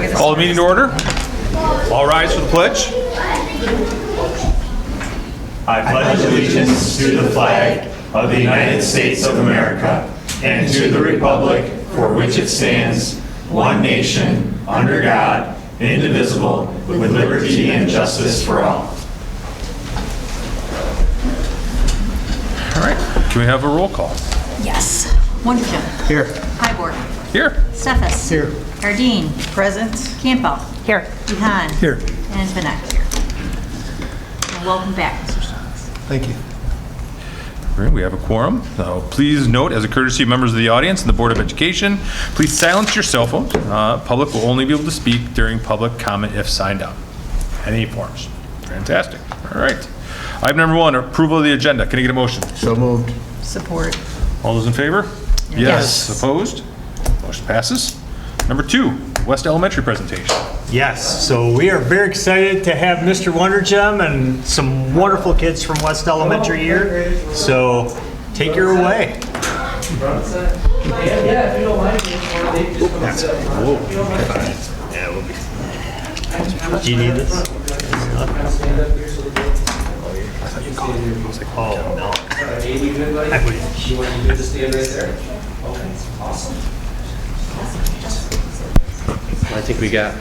Call the meeting to order. All rise for the pledge. I pledge allegiance to the flag of the United States of America and to the republic for which it stands, one nation, under God, indivisible, with liberty and justice for all. All right. Can we have a roll call? Yes. Wonderjum. Here. Hyborg. Here. Steffes. Here. Ardeen. Present. Campbell. Here. Dehan. Here. And Vanek here. And welcome back, Mr. Steffes. Thank you. All right, we have a quorum. So please note, as a courtesy of members of the audience and the Board of Education, please silence your cell phones. Public will only be able to speak during public comment if signed up. Any forms. Fantastic. All right. Item number 1, approval of the agenda. Can I get a motion? So moved. Support. All those in favor? Yes. Opposed? Motion passes. Number 2, West Elementary presentation. Yes, so we are very excited to have Mr. Wondergem and some wonderful kids from West Elementary here. So take her away. Yeah, if you don't mind. Yeah, we'll be. Do you need this? Oh, no. Amy, you good, buddy? I would. You want to just stand right there? Okay, awesome. I think we got,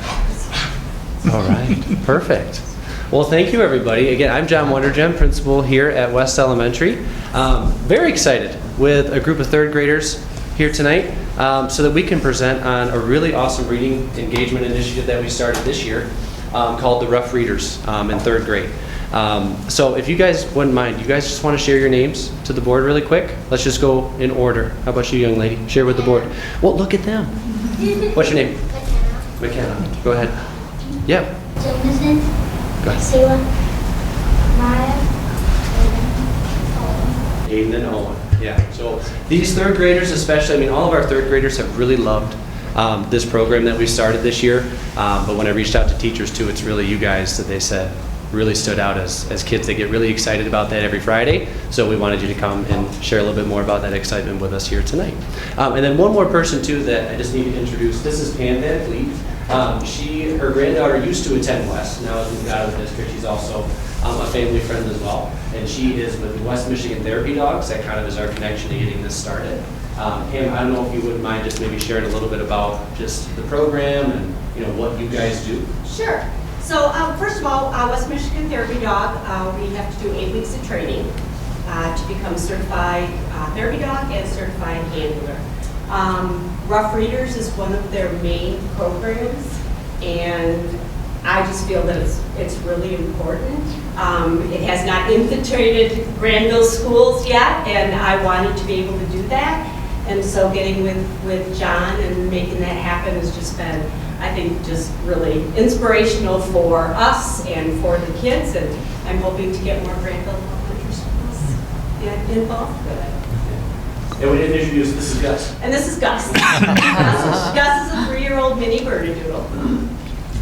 all right, perfect. Well, thank you, everybody. Again, I'm John Wondergem, principal here at West Elementary. Very excited with a group of third graders here tonight so that we can present on a really awesome reading engagement initiative that we started this year called the Rough Readers in third grade. So if you guys wouldn't mind, you guys just want to share your names to the board really quick? Let's just go in order. How about you, young lady? Share with the board. Well, look at them. What's your name? McKenna. Go ahead. Yeah. Jamison, Go ahead. Selah, Maya, Aiden and Owen. Yeah. So these third graders especially, I mean, all of our third graders have really loved this program that we started this year. But when I reached out to teachers too, it's really you guys that they said really stood out as kids. They get really excited about that every Friday. So we wanted you to come and share a little bit more about that excitement with us here tonight. And then one more person too that I just need to introduce. This is Pam Van Fleet. Her granddaughter used to attend West. Now as we got out of the district, she's also a family friend as well. And she is with the West Michigan Therapy Dogs. That kind of is our connection to getting this started. Pam, I don't know if you wouldn't mind just maybe sharing a little bit about just the program and what you guys do. Sure. So first of all, West Michigan Therapy Dog, we have to do 8 weeks of training to become certified therapy dog and certified handler. Rough Readers is one of their main programs, and I just feel that it's really important. It has not infiltrated Grandville schools yet, and I wanted to be able to do that. And so getting with John and making that happen has just been, I think, just really inspirational for us and for the kids, and I'm hoping to get more Grandville elementary schools involved with it. And we didn't introduce, this is Gus. And this is Gus. Gus is a 3-year-old mini Bernedoodle,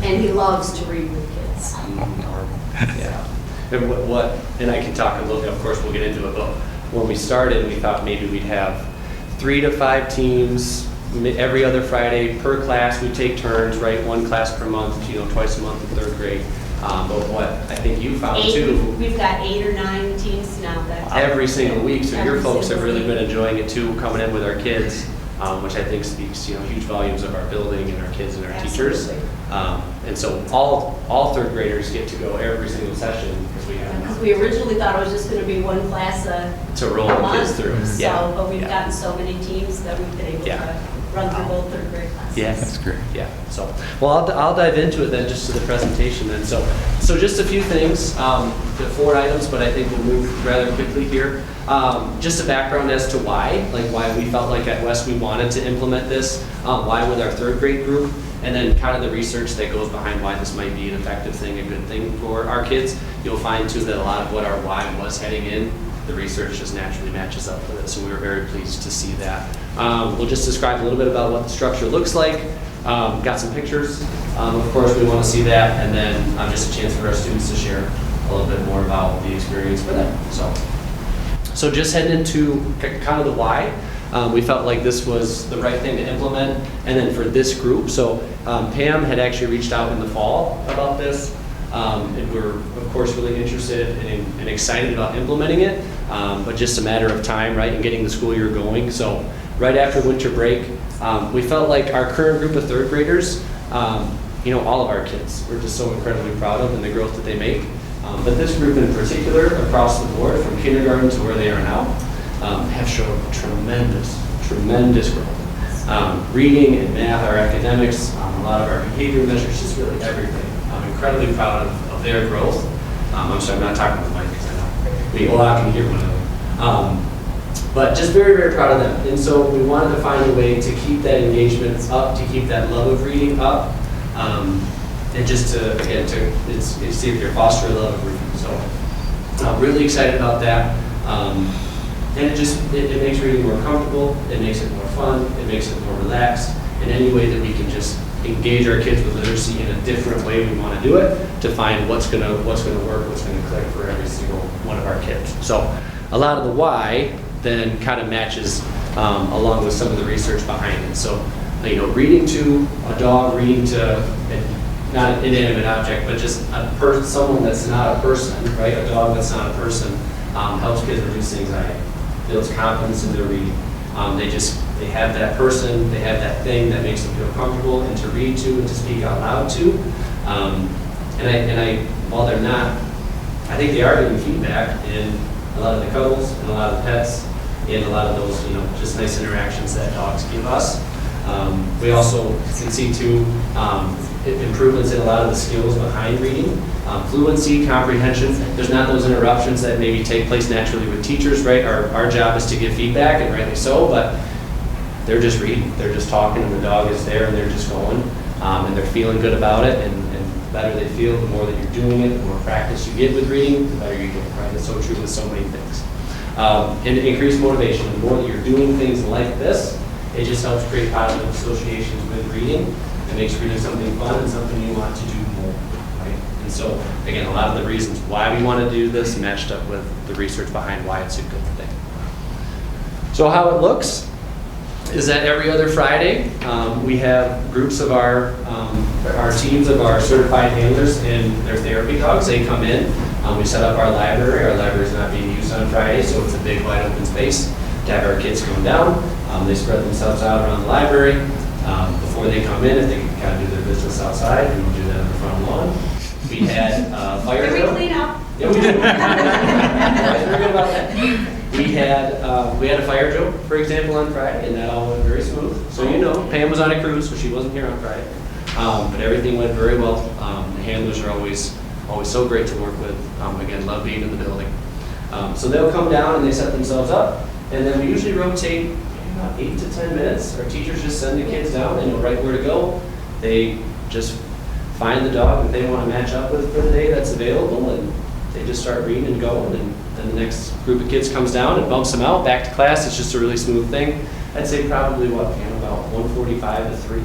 and he loves to read with kids. Yeah. And and I can talk a little bit, of course we'll get into it, but when we started, we thought maybe we'd have 3 to 5 teams every other Friday per class. We take turns, right? 1 class per month, twice a month in third grade. But what I think you found too. We've got 8 or 9 teams now that every single week. So your every folks have single really week. been enjoying it too, coming in with our kids, which I think speaks huge volumes of our building and our kids and our teachers. Absolutely. And so all third graders get to go every single session because we have Because we originally thought it was just going to be 1 class to roll a the month. kids through. So, but we've gotten so many teams that we've been able to run through both third grade classes. Yes, That's great. Yeah. So, well, I'll dive into it then, just to the presentation then. So just a few things, the 4 items, but I think we'll move rather quickly here. Just a background as to why we felt like at West we wanted to implement this, why with our third grade group, and then kind of the research that goes behind why this might be an effective thing, a good thing for our kids. You'll find too that a lot of what our why was heading in, the research just naturally matches up with it. So we were very pleased to see that. We'll just describe a little bit about what the structure looks like. Got some pictures. Of course, we want to see that, and then just a chance for our students to share a little bit more about the experience with it. So just heading into kind of the why. we felt like this was the right thing to implement, and then for this group. So Pam had actually reached out in the fall about this, and we're of course really interested and excited about implementing it, but just a matter of time, right, and getting the school year going. So right after winter break, we felt like our current group of third graders, all of our kids, we're just so incredibly proud of and the growth that they make. But this group in particular, across the board, from kindergarten to where they are now, have shown tremendous growth. Reading and math, our academics, a lot of our behavior measures, just really everything. I'm incredibly proud of their growth. I'm sorry, I'm not talking to the mic because I know we all can hear one another. But just very proud of them. And so we wanted to find a way to keep that engagement up, to keep that love of reading up, and just to see if you're fostering a love of reading. So I'm really excited about that. And it makes reading more comfortable, it makes it more fun, it makes it more relaxed, in any way that we can just engage our kids with literacy in a different way we want to do it, to find what's gonna work, what's gonna click for every single one of our kids. So a lot of the why then kind of matches along with some of the research behind it. So, reading to a dog, reading to not an inanimate object, but just someone that's not a person, right? A dog that's not a person, helps kids reduce anxiety, builds confidence in their reading. They have that person, they have that thing that makes them feel comfortable and to read to and to speak out loud to. While they're not, I think they are getting feedback in a lot of the cuddles and a lot of the pets and a lot of those, just nice interactions that dogs give us. We also can see too improvements in a lot of the skills behind reading, fluency, comprehension. There's not those interruptions that maybe take place naturally with teachers, right? Our job is to give feedback, and rightly so, but they're just reading, they're just talking, and the dog is there, and they're just going, and they're feeling good about it, and the better they feel, the more that you're doing it, the more practice you get with reading, the better you get, right? That's so true with so many things. And increased motivation. The more that you're doing things like this, it just helps create positive associations with reading. It makes reading something fun and something you want to do more, right? And so, again, a lot of the reasons why we want to do this matched up with the research behind why it's a good thing. So how it looks is that every other Friday, we have groups of our teams of our certified handlers and their therapy dogs. They come in. We set up our library. Our library is not being used on Friday, so it's a big wide open space to have our kids come down. They spread themselves out around the library. Before they come in, if they can kind of do their business outside, we will do that on the front lawn. We had fire drill. Can we clean up? Yeah, we do. We're good about that. We had a fire drill, for example, on Friday, and that all went very smooth. So Pam was on a cruise, so she wasn't here on Friday. But everything went very well. The handlers are always so great to work with. Again, love being in the building. So they'll come down and they set themselves up, and then we usually rotate about 8 to 10 minutes. Our teachers just send the kids down. They know right where to go. They just find the dog that they want to match up with for the day that's available, and they just start reading and going. And then the next group of kids comes down and bumps them out back to class. It's just a really smooth thing. I'd say probably about 1:45 to 3.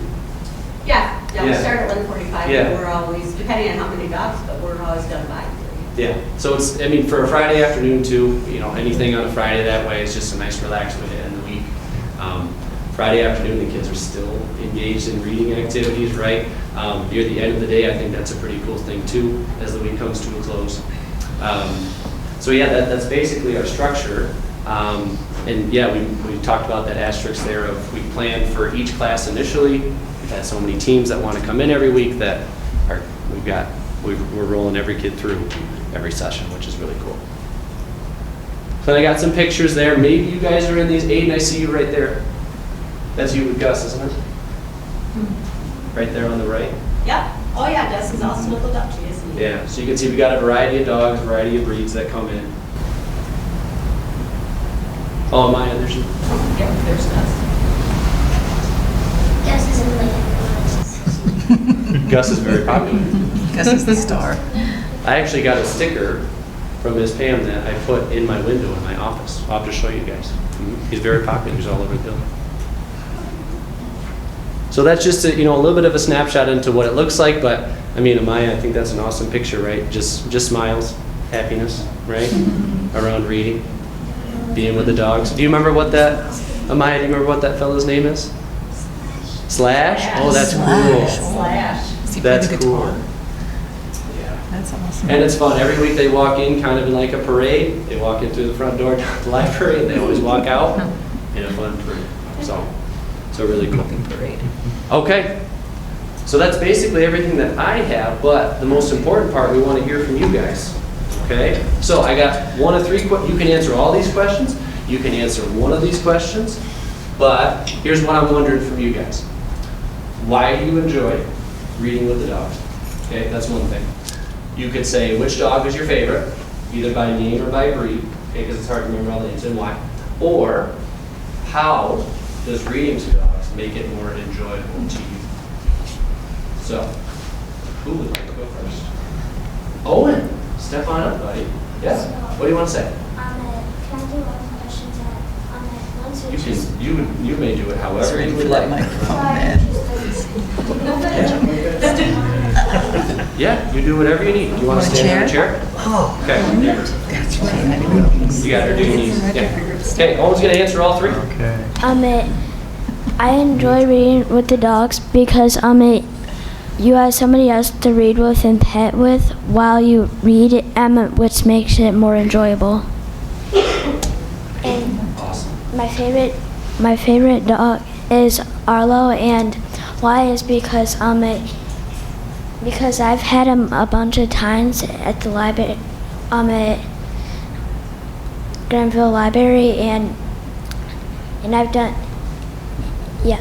Yeah, we Yeah. start at 1:45, Yeah. and we're always, depending on how many dogs, but we're always done by 3. Yeah, so it's, for a Friday afternoon too, anything on a Friday that way is just a nice relaxed way to end the week. Friday afternoon, the kids are still engaged in reading activities, right? Near the end of the day, I think that's a pretty cool thing too, as the week comes to a close. So yeah, that's basically our structure. And yeah, we talked about that asterisk there of we plan for each class initially. We've had so many teams that want to come in every week that we're rolling every kid through every session, which is really cool. So I got some pictures there. Maybe you guys are in these. Aiden, I see you right there. That's you with Gus, isn't it? Right there on the right. Yep. Oh yeah, Gus is all snuggled up to you, isn't he? Yeah, so you can see we got a variety of dogs, a variety of breeds that come in. Oh, Maya, there's you. Yep, there's Gus. Gus isn't like Gus is very popular. Gus is the star. I actually got a sticker from Miss Pam that I put in my window in my office. I'll have to show you guys. He's very popular. He's all over the building. So that's just a little bit of a snapshot into what it looks like. But Amaya, I think that's an awesome picture, right? Just smiles, happiness, right? Around reading, being with the dogs. Do you remember what that Amaya, do you remember what that fellow's name is? Slash? Oh, that's cool. Slash. Does he play That's the cool. guitar? Yeah. That's awesome. And it's fun. Every week they walk in kind of in like a parade. They walk in through the front door down to the library, and they always walk out in a fun parade. So really cool. Parade. Okay. So that's basically everything that I have, but the most important part, we want to hear from you guys. Okay? So I got one of three, you can answer all these questions, you can answer one of these questions, but here's what I'm wondering from you guys. Why do you enjoy reading with the dogs? Okay, that's one thing. You could say which dog is your favorite, either by name or by breed, okay, because it's hard to remember all the names and why. Or how does reading to dogs make it more enjoyable to you? So, who would like to go first? Owen, step on up, buddy. Yeah. What do you want to say? Can I do one question on that one? So You just- can. You may do it however Ready you for would that like. microphone, Sorry, man. Yeah, you do whatever you need. Do you want to Want a stand on a chair? chair? Oh, Okay. There. that's right. I didn't know. You got her. Do your knees. Yeah. Okay. Owen's gonna answer all three. Okay. I enjoy reading with the dogs because you have somebody else to read with and pet with while you read it, which makes it more enjoyable. And Awesome. my favorite dog is Arlo, and why is because I've had him a bunch of times at the library, at Grandville Library, and I've done, yeah,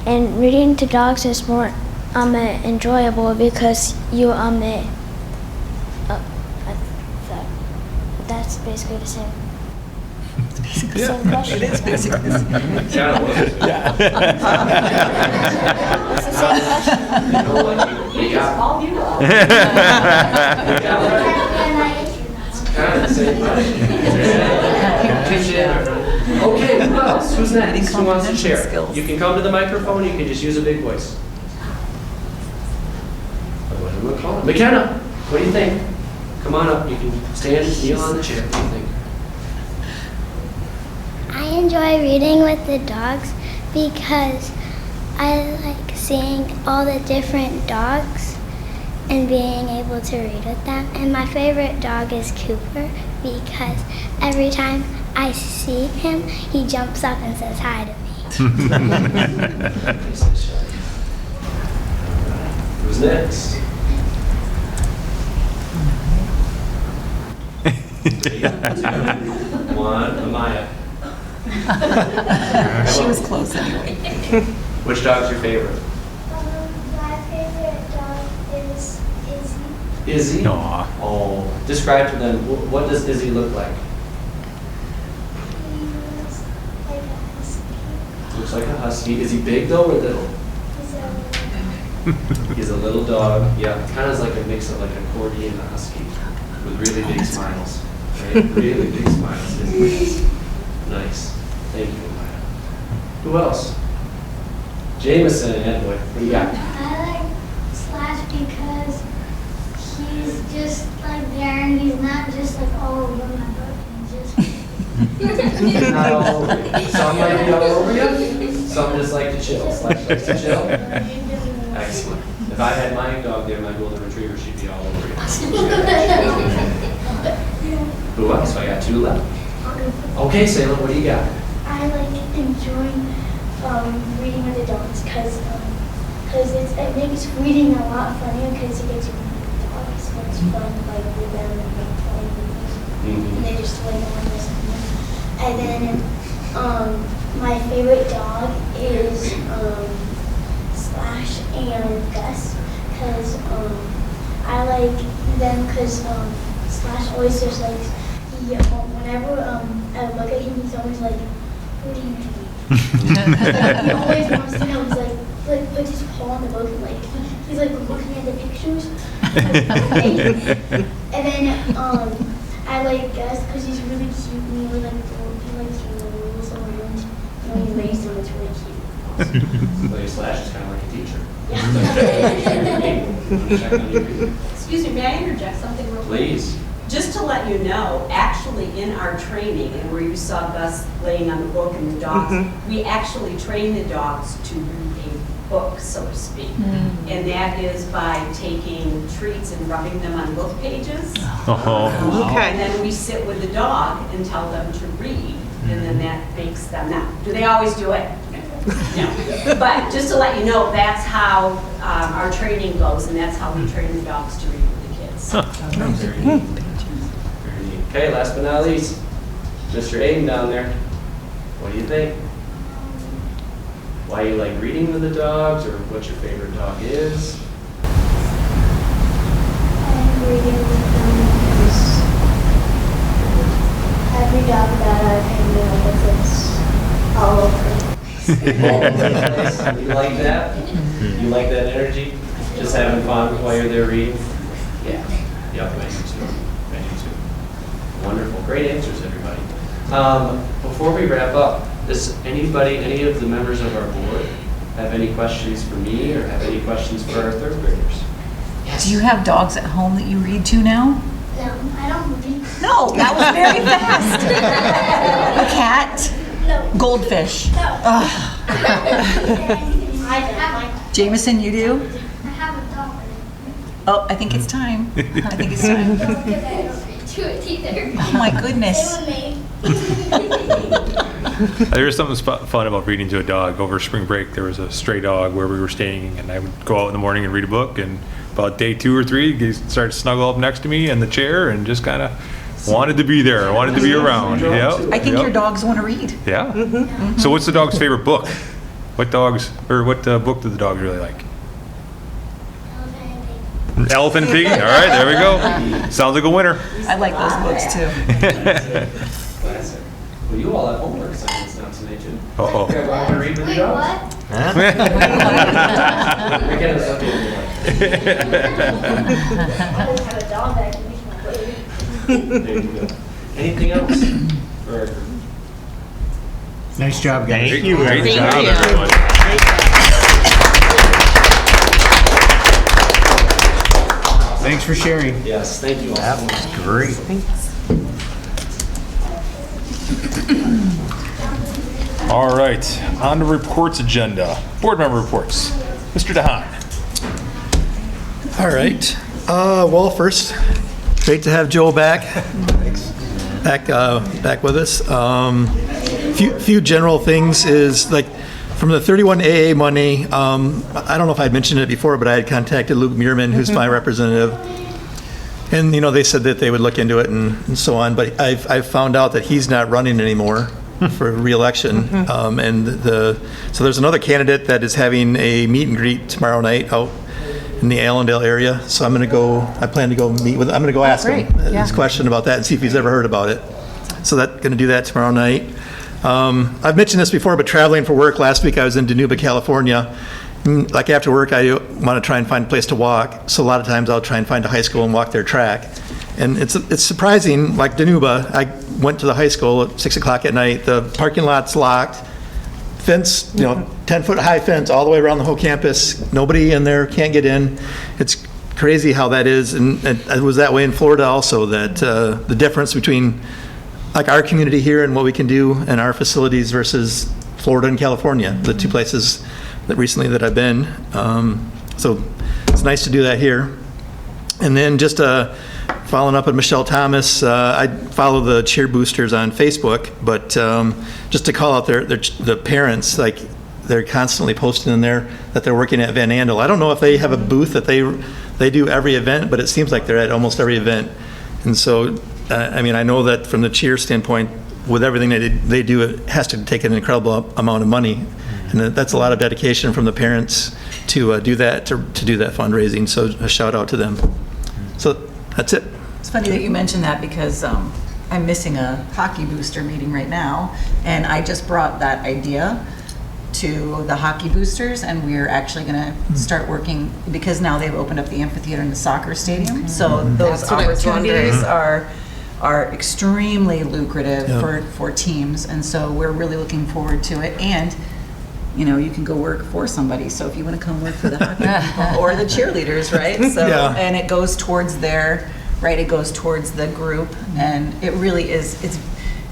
and reading to dogs is more enjoyable because you that's basically the same. Same question. It is basically the same. Yeah. It's the same question. You know what? You got All you are. it. Kind of the same question. Okay, who else? Who's next? Who wants to share? Skills. You can come to the microphone. You can just use a big voice. What am I calling? McKenna, what do you think? Come on up. You can stand, kneel on the chair. What do you think? I enjoy reading with the dogs because I like seeing all the different dogs and being able to read with them. And my favorite dog is Cooper because every time I see him, he jumps up and says hi to me. Who's next? One, Amaya. She was close anyway. Which dog's your favorite? My favorite dog is Izzy. Izzy? Aw. Oh, describe to them, what does Izzy look like? He looks like a husky. Looks like a husky. Is he big though or little? He's a He's a little dog. Yeah, kind of like a mix of like a corgi and a husky with really big smiles. Right? Really big smiles. Nice. Thank you, Amaya. Who else? Jameson and Edward. What do you got? I like Slash because he's just like there and he's not just like all over my book. He's just Not all over you. Some might be all over you. Some just like to chill. Slash likes to chill. Excellent. If I had my dog there, my golden retriever, she'd be all over you. Who else? I got two left. Okay, Salem, what do you got? I like enjoying reading with the dogs because it makes reading a lot funnier because you get to read with the dogs. So it's fun like with them and like playing with them. And they just like on this and then my favorite dog is Slash and Gus because I like them because Slash always just like whenever I look at him, he's always like, "What do you do?" He always wants to know. He's like puts his paw on the book and like he's like looking at the pictures. And then I like Gus because he's really cute and he likes the rules around. And when he raised him, it's really cute. Lady Slash is kind of like a teacher. Excuse me, may I interject something real quick? Please. just to let you know, actually in our training, and where you saw Gus laying on the book and the dogs, we actually train the dogs to read a book, so to speak. And that is by taking treats and rubbing them on book pages. And then we sit with the dog and tell them to read, and then that makes them, now, do they always do it? No. But just to let you know, that's how our training goes, and that's how we train the dogs to read with the kids. Very neat. Very neat. Okay, last but not least, Mr. Aiden down there. What do you think? Why you like reading with the dogs, or what your favorite dog is? I'm reading with them because every dog that I've handled with is all over. You like that? You like that energy? Just having fun while you're there reading? Yeah. Yep, I do too. I do too. Wonderful. Great answers, everybody. Before we wrap up, does anybody, any of the members of our board, have any questions for me or have any questions for our third graders? Do you have dogs at home that you read to now? No, I don't read. No, that was very fast. A cat? No. Goldfish? No. Ugh. I have Jameson, you do? I have a dog. Oh, I think it's time. I think it's time. Don't give it to it either. Oh my goodness. Same with me. There's something fun about reading to a dog. Over spring break, there was a stray dog where we were staying, and I would go out in the morning and read a book, and about day 2 or 3, he started to snuggle up next to me in the chair and just kind of wanted to be there, wanted to be around. Yep. I think your dogs want to read. Yeah. So what's the dog's favorite book? What book do the dogs really like? Elephant and Piggy. All right, there we go. Sounds like a winner. I like those books too. Classic. Well, you all have homework assignments now tonight, too. Uh-oh. You guys want to read with Wait, your what? dogs? Weekend is something to do. I don't have a dog that can reach my food. There you go. Anything else? For Nice job, guys. Thank you. Great job, you. everyone. Thanks for sharing. yes, thank you all. That was great. All right, on to reports agenda. Board member reports. Mr. DeHaan. All right. Well, first, great to have Joel back. Back with us. Few general things is like from the 31 AA money. I don't know if I'd mentioned it before, but I had contacted Luke Muirman, who's my representative, and they said that they would look into it and so on. But I've found out that he's not running anymore for re-election, so there's another candidate that is having a meet and greet tomorrow night out in the Allendale area. So I'm going to go. I plan to go meet with. I'm going to go ask him his question about that and see if he's ever heard about it. So that's going to do that tomorrow night. I've mentioned this before, but traveling for work last week, I was in Dinuba, California. Like after work, I want to try and find a place to walk. So a lot of times I'll try and find a high school and walk their track. And it's surprising, like Dinuba, I went to the high school at 6 o'clock at night. The parking lot's locked. Fence, 10-foot high fence all the way around the whole campus. Nobody in there, can't get in. It's crazy how that is. And it was that way in Florida also, that the difference between like our community here and what we can do in our facilities versus Florida and California, the two places that recently that I've been. So it's nice to do that here. And then just following up on Michelle Thomas, I follow the cheer boosters on Facebook, but just to call out the parents, like they're constantly posting in there that they're working at Van Andel. I don't know if they have a booth that they do every event, but it seems like they're at almost every event. And so, I know that from the cheer standpoint, with everything they do, it has to take an incredible amount of money. And that's a lot of dedication from the parents to do that, to do that fundraising. So a shout out to them. So that's it. It's funny that you mentioned that because I'm missing a hockey booster meeting right now, and I just brought that idea to the hockey boosters, and we're actually going to start working because now they've opened up the amphitheater and the soccer stadium. So those That's what I was opportunities are extremely lucrative for teams, and so we're really looking forward to it. And you can go work for somebody. So if you want to come work for the hockey people or the cheerleaders, right? So Yeah. and it goes towards their right? It goes towards the group, and it really is, it's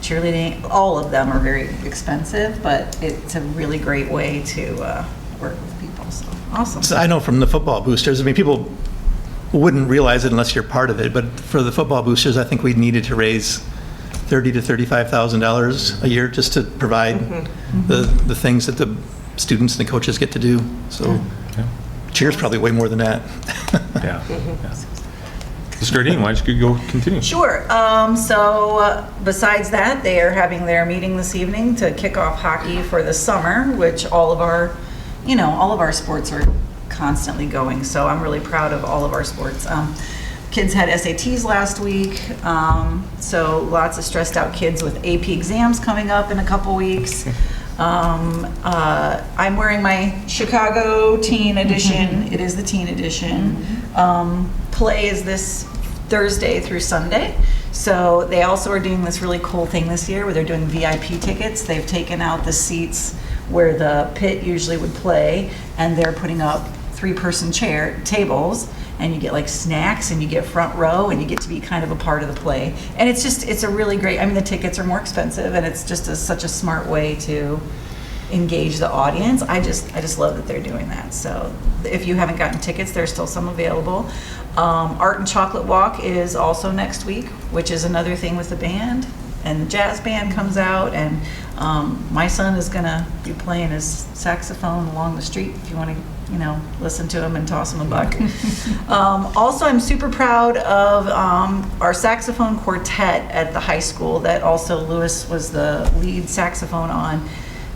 cheerleading, all of them are very expensive, but it's a really great way to work with people, so awesome. So I know from the football boosters, I mean, people wouldn't realize it unless you're part of it, but for the football boosters, I think we needed to raise $30,000 to $35,000 a year just to provide the things that the students and the coaches get to do. So cheers probably way more than that. Yeah. Ms. Gardine, why don't you go continue? Sure. So besides that, they are having their meeting this evening to kick off hockey for the summer, which all of our sports are constantly going. So I'm really proud of all of our sports. Kids had SATs last week, so lots of stressed out kids with AP exams coming up in a couple weeks. I'm wearing my Chicago Teen Edition. It is the Teen Edition. Play is this Thursday through Sunday. So they also are doing this really cool thing this year where they're doing VIP tickets. They've taken out the seats where the pit usually would play, and they're putting up 3-person tables, and you get like snacks and you get front row and you get to be kind of a part of the play. And it's a really great, I mean, the tickets are more expensive, and it's just such a smart way to engage the audience. I just love that they're doing that. So if you haven't gotten tickets, there's still some available. Art and Chocolate Walk is also next week, which is another thing with the band, and the jazz band comes out, and my son is gonna be playing his saxophone along the street if you want to listen to him and toss him a buck. Also, I'm super proud of our saxophone quartet at the high school that also Lewis was the lead saxophone on.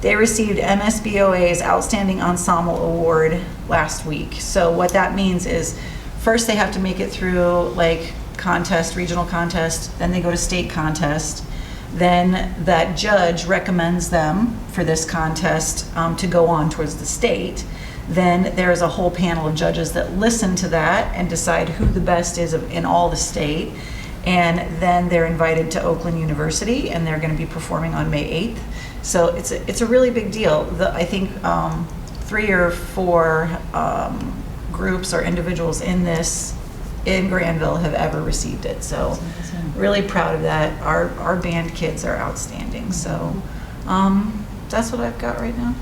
They received MSBOA's Outstanding Ensemble Award last week. So what that means is first they have to make it through like contest, regional contest, then they go to state contest. Then that judge recommends them for this contest to go on towards the state. Then there's a whole panel of judges that listen to that and decide who the best is in all the state. And then they're invited to Oakland University, and they're going to be performing on May 8th. So it's a really big deal. I think 3 or 4 groups or individuals in Grandville have ever received it. So really proud of that. Our band kids are outstanding. So that's what I've got right now.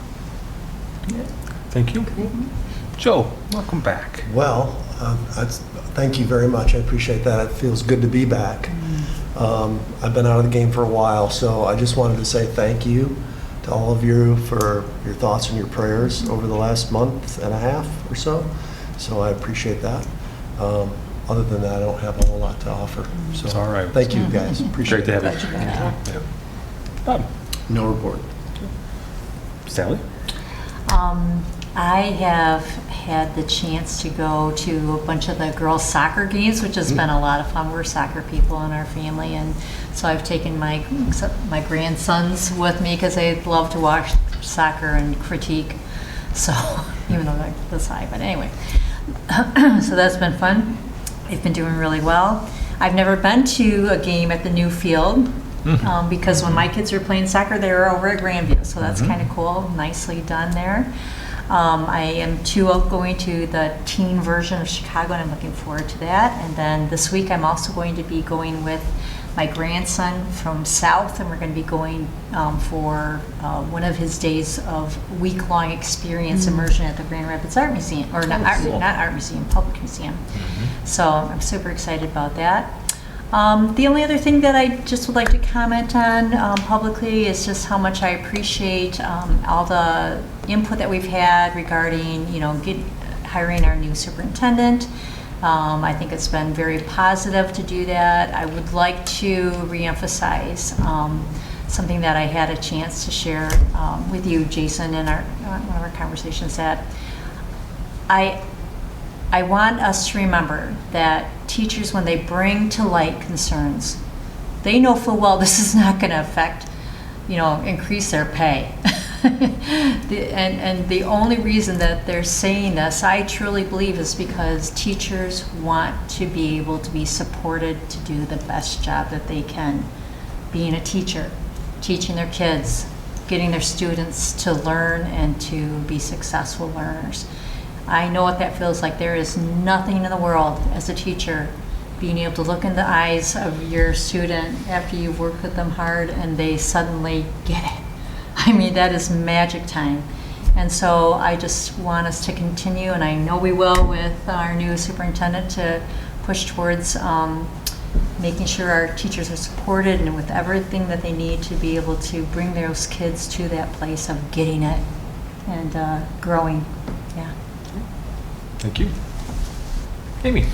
Thank you. Joe, welcome back. Well, thank you very much. I appreciate that. It feels good to be back. I've been out of the game for a while, so I just wanted to say thank you to all of you for your thoughts and your prayers over the last month and a half or so. So I appreciate that. Other than that, I don't have a whole lot to offer. So It's all right. Thank you, guys. Appreciate Great to it. have you. Bob. No report. Sally? I have had the chance to go to a bunch of the girls' soccer games, which has been a lot of fun. We're soccer people in our family, and so I've taken my grandsons with me because they love to watch soccer and critique. So even though they're this high, but anyway, so that's been fun. They've been doing really well. I've never been to a game at the new field. Because when my kids were playing soccer, they were over at Grandville, so that's kind of cool, nicely done there. I am going to the teen version of Chicago, and I'm looking forward to that. And then this week, I'm also going to be going with my grandson from South, and we're going to be going for one of his days of week-long experience immersion at the Grand Rapids Art Museum, or not Art Museum, Public Museum. So I'm super excited about that. The only other thing that I just would like to comment on publicly is just how much I appreciate all the input that we've had regarding, hiring our new superintendent. I think it's been very positive to do that. I would like to reemphasize something that I had a chance to share with you, Jason, in one of our conversations, that I want us to remember that teachers, when they bring to light concerns, they know full well this is not going to affect, increase their pay. And the only reason that they're saying this, I truly believe, is because teachers want to be able to be supported to do the best job that they can. Being a teacher, teaching their kids, getting their students to learn and to be successful learners. I know what that feels like. There is nothing in the world as a teacher being able to look in the eyes of your student after you've worked with them hard and they suddenly get it. I mean, that is magic time. And so I just want us to continue, and I know we will with our new superintendent, to push towards making sure our teachers are supported and with everything that they need to be able to bring those kids to that place of getting it and growing. Yeah. Thank you. Amy.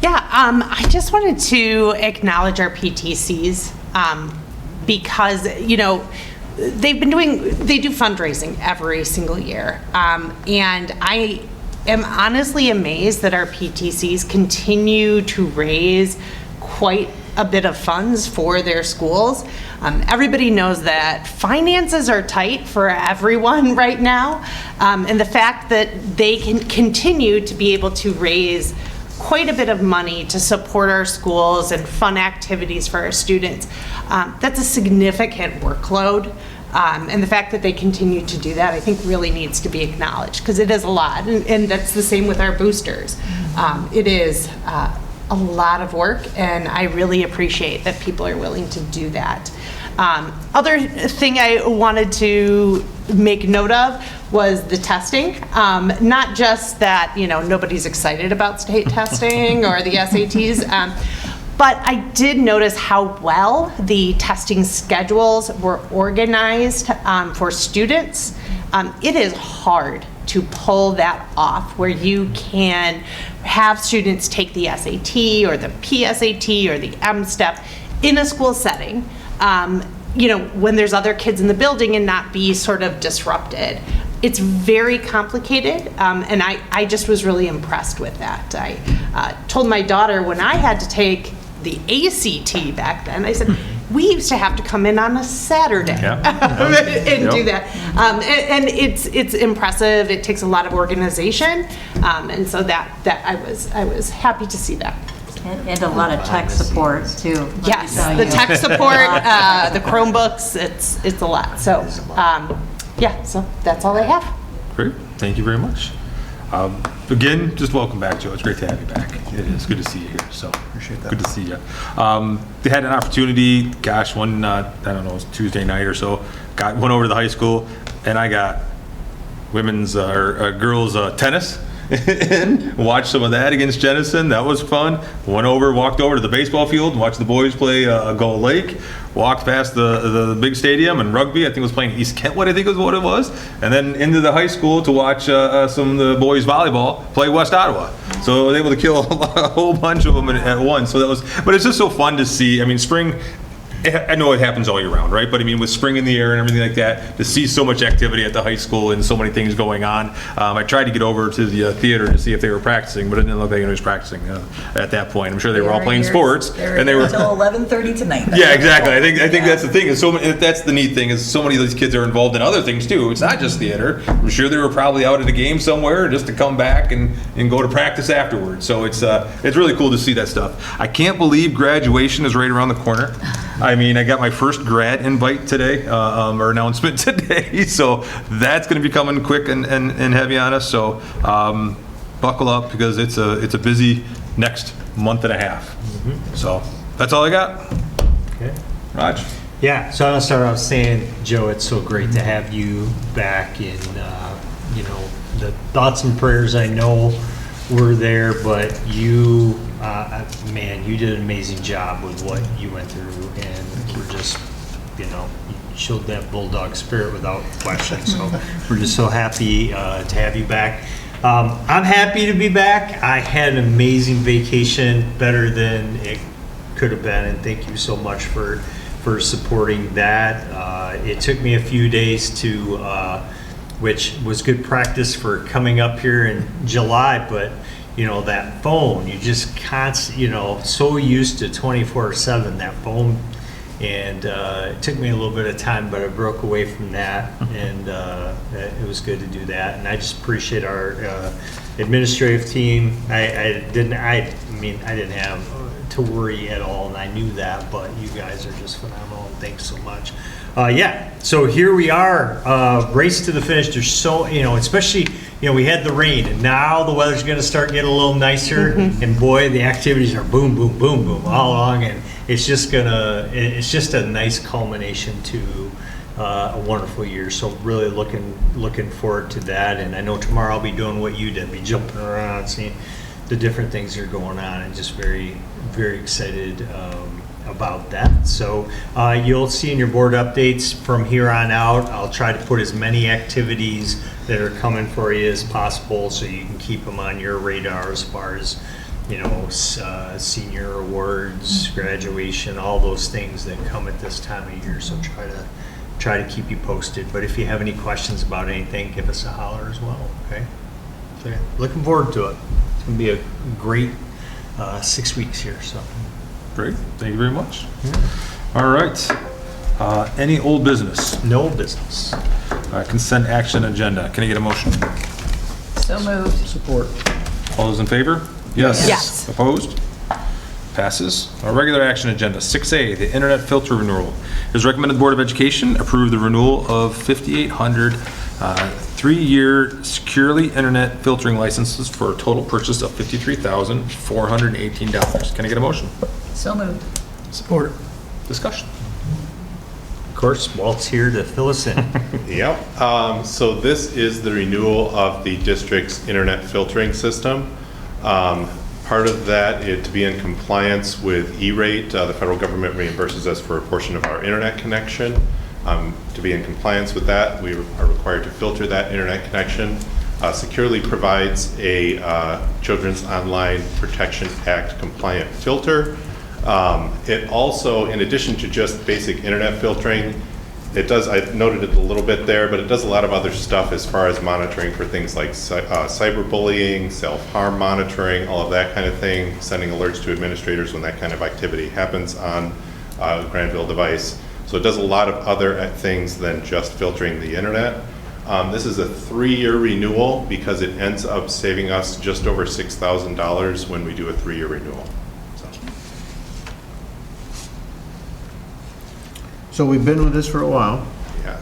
Yeah, I just wanted to acknowledge our PTCs because, they do fundraising every single year. And I am honestly amazed that our PTCs continue to raise quite a bit of funds for their schools. Everybody knows that finances are tight for everyone right now. And the fact that they can continue to be able to raise quite a bit of money to support our schools and fun activities for our students, that's a significant workload. And the fact that they continue to do that, I think, really needs to be acknowledged, because it is a lot. And that's the same with our boosters. It is a lot of work, and I really appreciate that people are willing to do that. Other thing I wanted to make note of was the testing. Not just that, nobody's excited about state testing or the SATs, but I did notice how well the testing schedules were organized for students. It is hard to pull that off, where you can have students take the SAT or the PSAT or the M-STEP in a school setting, when there's other kids in the building, and not be sort of disrupted. It's very complicated, and I just was really impressed with that. I told my daughter when I had to take the ACT back then, I said, we used to have to come in on a Saturday and do that. And it's impressive. It takes a lot of organization, and so that I was happy to see that. And a lot of tech support too. Yes, the tech support, the Chromebooks, it's a lot. So so that's all I have. Great, thank you very much. Again, just welcome back, Joe. It's great to have you back. It is good to see you here. So Appreciate that. good to see you. They had an opportunity. One I don't know, it was Tuesday night or so. Went over to the high school, and I got women's or girls tennis. And watched some of that against Jenison. That was fun. Walked over to the baseball field, watched the boys play Gull Lake. Walked past the big stadium, and rugby, I think it was playing East Kentwood, I think was what it was. And then into the high school to watch some of the boys volleyball play West Ottawa. So I was able to kill a whole bunch of them at once. So but it's just so fun to see. I mean, spring, I know it happens all year round, right? But I mean, with spring in the air and everything like that, to see so much activity at the high school and so many things going on. I tried to get over to the theater to see if they were practicing, but it didn't look like anyone was practicing at that point. I'm sure they were all playing sports, and they were until 11:30 tonight. Yeah, exactly. I think that's the thing. That's the neat thing, is so many of these kids are involved in other things too. It's not just theater. I'm sure they were probably out at a game somewhere just to come back and go to practice afterwards. So it's really cool to see that stuff. I can't believe graduation is right around the corner. I mean, I got my first grad invite today, or announcement today, so that's going to be coming quick and heavy on us. So buckle up, because it's a busy next month and a half. So that's all I got. Okay. Raj. Yeah, so I'll start off saying, Joe, it's so great to have you back. In the thoughts and prayers I know were there, but you, you did an amazing job with what you went through, and we're just, you showed that bulldog spirit without question. So we're just so happy to have you back. I'm happy to be back. I had an amazing vacation, better than it could have been, and thank you so much for supporting that. It took me a few days to, which was good practice for coming up here in July, but that phone, you just so used to 24/7, that phone, and it took me a little bit of time, but I broke away from that, and it was good to do that. And I just appreciate our administrative team. I didn't have to worry at all, and I knew that, but you guys are just phenomenal, and thanks so much. Yeah, so here we are, race to the finish. There's so, especially, we had the rain, and now the weather's gonna start getting a little nicer, and boy, the activities are boom, boom, boom, boom, all along, and it's just a nice culmination to a wonderful year. So really looking forward to that, and I know tomorrow I'll be doing what you did, be jumping around, seeing the different things that are going on, and just very, very excited about that. So you'll see in your board updates from here on out, I'll try to put as many activities that are coming for you as possible, so you can keep them on your radar as far as, senior awards, graduation, all those things that come at this time of year. So try to keep you posted. But if you have any questions about anything, give us a holler as well, okay? So, yeah, looking forward to it. It's going to be a great 6 weeks here, so. Great, thank you very much. All right, any old business? No business. Consent action agenda, can I get a motion? So moved. Support. All those in favor? Yes. Yes. Opposed? Passes. Our regular action agenda, 6A, the internet filter renewal. It is recommended the Board of Education approve the renewal of 5,800 3-year securely internet filtering licenses for a total purchase of $53,418. Can I get a motion? So moved. Support. Discussion. Of course, Walt's here to fill us in. Yep. So this is the renewal of the district's internet filtering system. Part of that is to be in compliance with E-rate. The federal government reimburses us for a portion of our internet connection. To be in compliance with that, we are required to filter that internet connection. Securely provides a Children's Online Protection Act compliant filter. It also, in addition to just basic internet filtering, it does, I noted it a little bit there, but it does a lot of other stuff as far as monitoring for things like cyberbullying, self-harm monitoring, all of that kind of thing, sending alerts to administrators when that kind of activity happens on a Grandville device. So it does a lot of other things than just filtering the internet. This is a 3-year renewal because it ends up saving us just over $6,000 when we do a 3-year renewal. So we've been with this for a while, Yeah.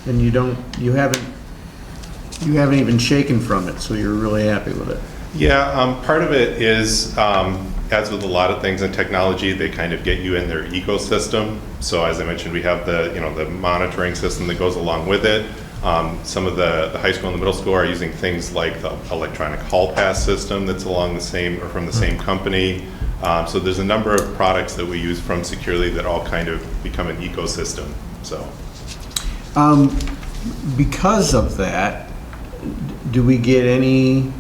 and you haven't even shaken from it, so you're really happy with it. Yeah, part of it is, as with a lot of things in technology, they kind of get you in their ecosystem. So as I mentioned, we have the monitoring system that goes along with it. Some of the high school and the middle school are using things like the electronic hall pass system that's along the same or from the same company. So there's a number of products that we use from Securely that all kind of become an ecosystem. So, Because of that, do we get any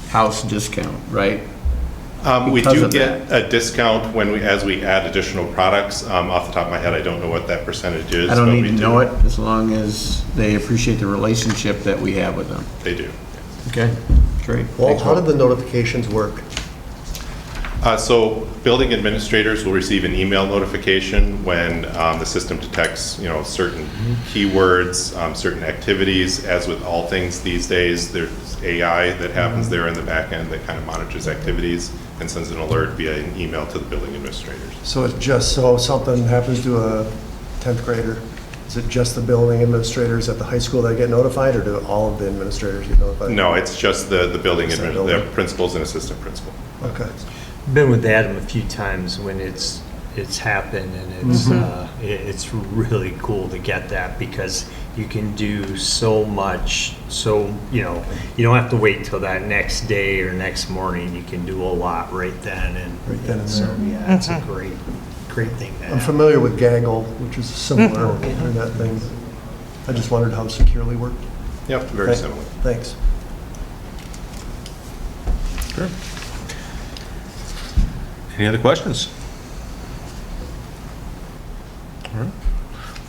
house discount, right? we Because do of get a discount as we add additional products. Off the top of my head, I don't know what that percentage is. I don't but need we to do. know it, as long as they appreciate the relationship that we have with them. They do. Okay, great. Walt, Thanks, how did the notifications work? So building administrators will receive an email notification when the system detects, certain keywords, certain activities. As with all things these days, there's AI that happens there in the back end that kind of monitors activities and sends an alert via an email to the building administrators. So it's just so something happens to a 10th grader, is it just the building administrators at the high school that get notified, or do all of the administrators get notified? No, it's just the building, Just the the building. principals and assistant principal. Okay. Been with Adam a few times when it's happened, and it's really cool to get that, because you can do so much. So you don't have to wait till that next day or next morning. You can do a lot right then and Right then and so there. yeah, it's a great thing to I'm have. familiar with Gaggle, which is a similar internet thing. I just wondered how Securely worked. Yep, very similar. Thanks. Sure. Any other questions? All right.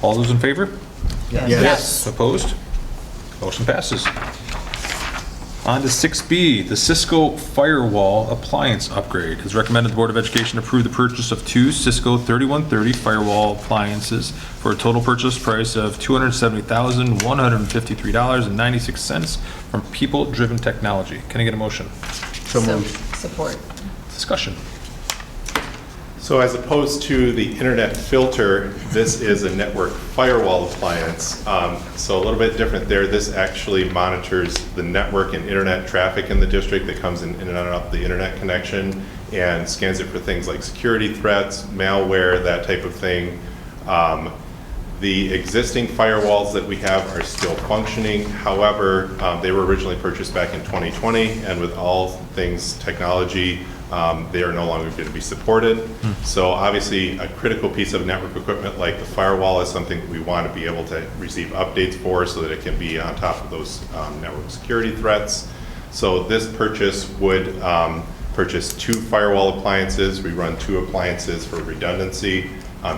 All those in favor? Yes. Opposed? Motion passes. On to 6B, the Cisco Firewall Appliance Upgrade. It's recommended the Board of Education approve the purchase of 2 Cisco 3130 firewall appliances for a total purchase price of $270,153.96 from People Driven Technology. Can I get a motion? So moved. Support. Discussion. So as opposed to the internet filter, this is a network firewall appliance. So a little bit different there. This actually monitors the network and internet traffic in the district that comes in and out of the internet connection and scans it for things like security threats, malware, that type of thing. The existing firewalls that we have are still functioning. However, they were originally purchased back in 2020, and with all things technology, they are no longer going to be supported. So obviously, a critical piece of network equipment like the firewall is something that we want to be able to receive updates for so that it can be on top of those network security threats. So this purchase would purchase 2 firewall appliances. We run 2 appliances for redundancy.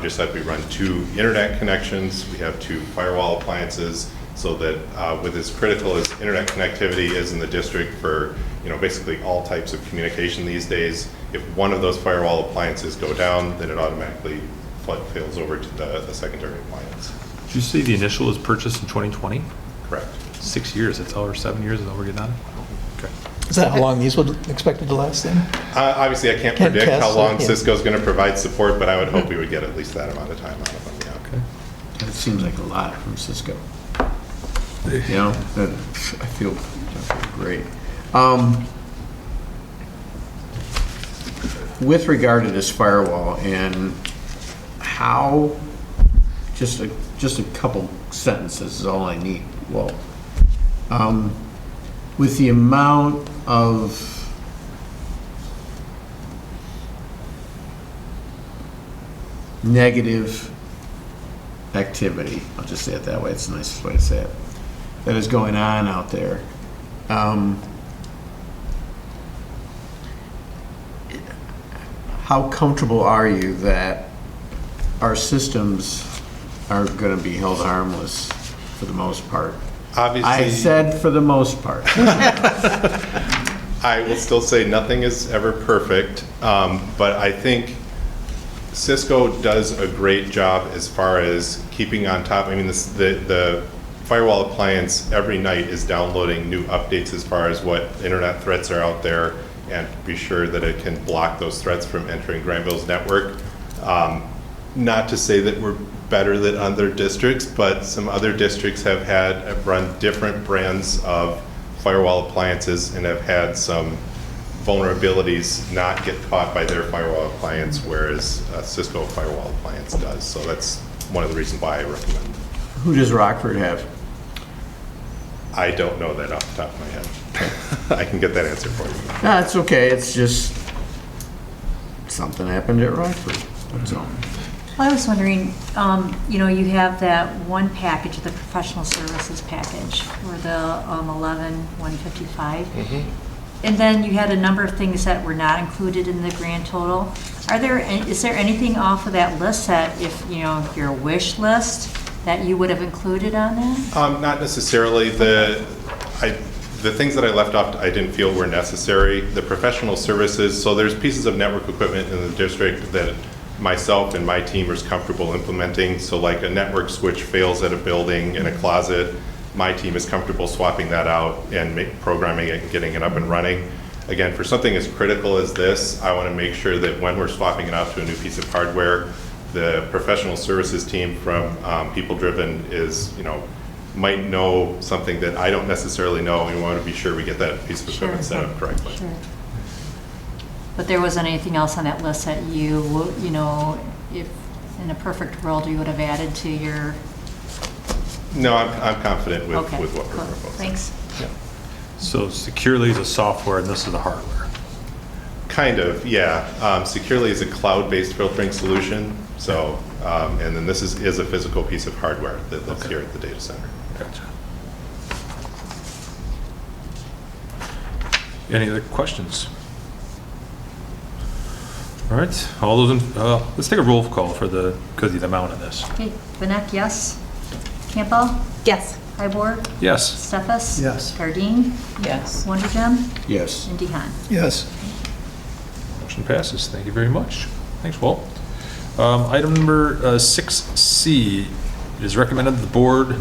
Just like we run 2 internet connections, we have 2 firewall appliances, so that with as critical as internet connectivity is in the district for basically all types of communication these days, if one of those firewall appliances go down, then it automatically fails over to the secondary appliance. Did you say the initial was purchased in 2020? Correct. 6 years, that's all, or 7 years is all we're getting on it? Okay. Is that how long these would expected to last then? Obviously, I can't Can't predict how guess, long yeah. Cisco's going to provide support, but I would hope we would get at least that amount of time out of them. Yeah. Okay. It seems like a lot from Cisco. You know, I feel great. With regard to this firewall and how, just a couple sentences is all I need. Well, with the amount of negative activity, I'll just say it that way, it's the nicest way to say it, that is going on out there. How comfortable are you that our systems are going to be held harmless for the most part? Obviously, I said for the most part. I will still say nothing is ever perfect, but I think Cisco does a great job as far as keeping on top. I mean, the firewall appliance every night is downloading new updates as far as what internet threats are out there, and be sure that it can block those threats from entering Grandville's network. Not to say that we're better than other districts, but some other districts have run different brands of firewall appliances and have had some vulnerabilities not get caught by their firewall appliance, whereas a Cisco firewall appliance does. So that's one of the reasons why I recommend. Who does Rockford have? I don't know that off the top of my head. I can get that answer for you. No, it's okay. It's just something happened at Rockford. That's all. Well, I was wondering, you have that one package, the professional services package, or the 11,155. And then you had a number of things that were not included in the grand total. Is there anything off of that list that, if, your wish list, that you would have included on that? Not necessarily. The things that I left off, I didn't feel were necessary. The professional services, so there's pieces of network equipment in the district that myself and my team is comfortable implementing. So like a network switch fails at a building in a closet, my team is comfortable swapping that out and programming it and getting it up and running. Again, for something as critical as this, I want to make sure that when we're swapping it out to a new piece of hardware, the professional services team from People Driven might know something that I don't necessarily know, and we want to be sure we get that piece of equipment set up correctly. Sure. But there wasn't anything else on that list that you, if in a perfect world, you would have added to your... No, I'm confident with Okay, what we're cool. proposing. Thanks. Yeah. So Securely is a software and this is the hardware. Kind of, yeah. Securely is a cloud-based filtering solution. So, and then this is a physical piece of hardware that lives here at the data center. Gotcha. Any other questions? All right, all those let's take a roll call because of the amount of this. Okay, Benek, yes. Campbell? Yes. Hybor? Yes. Stefas? Yes. Gardine? Yes. Wondergem? Yes. And Dehan. Yes. Motion passes. Thank you very much. Thanks, Walt. Item number 6C, it is recommended that the board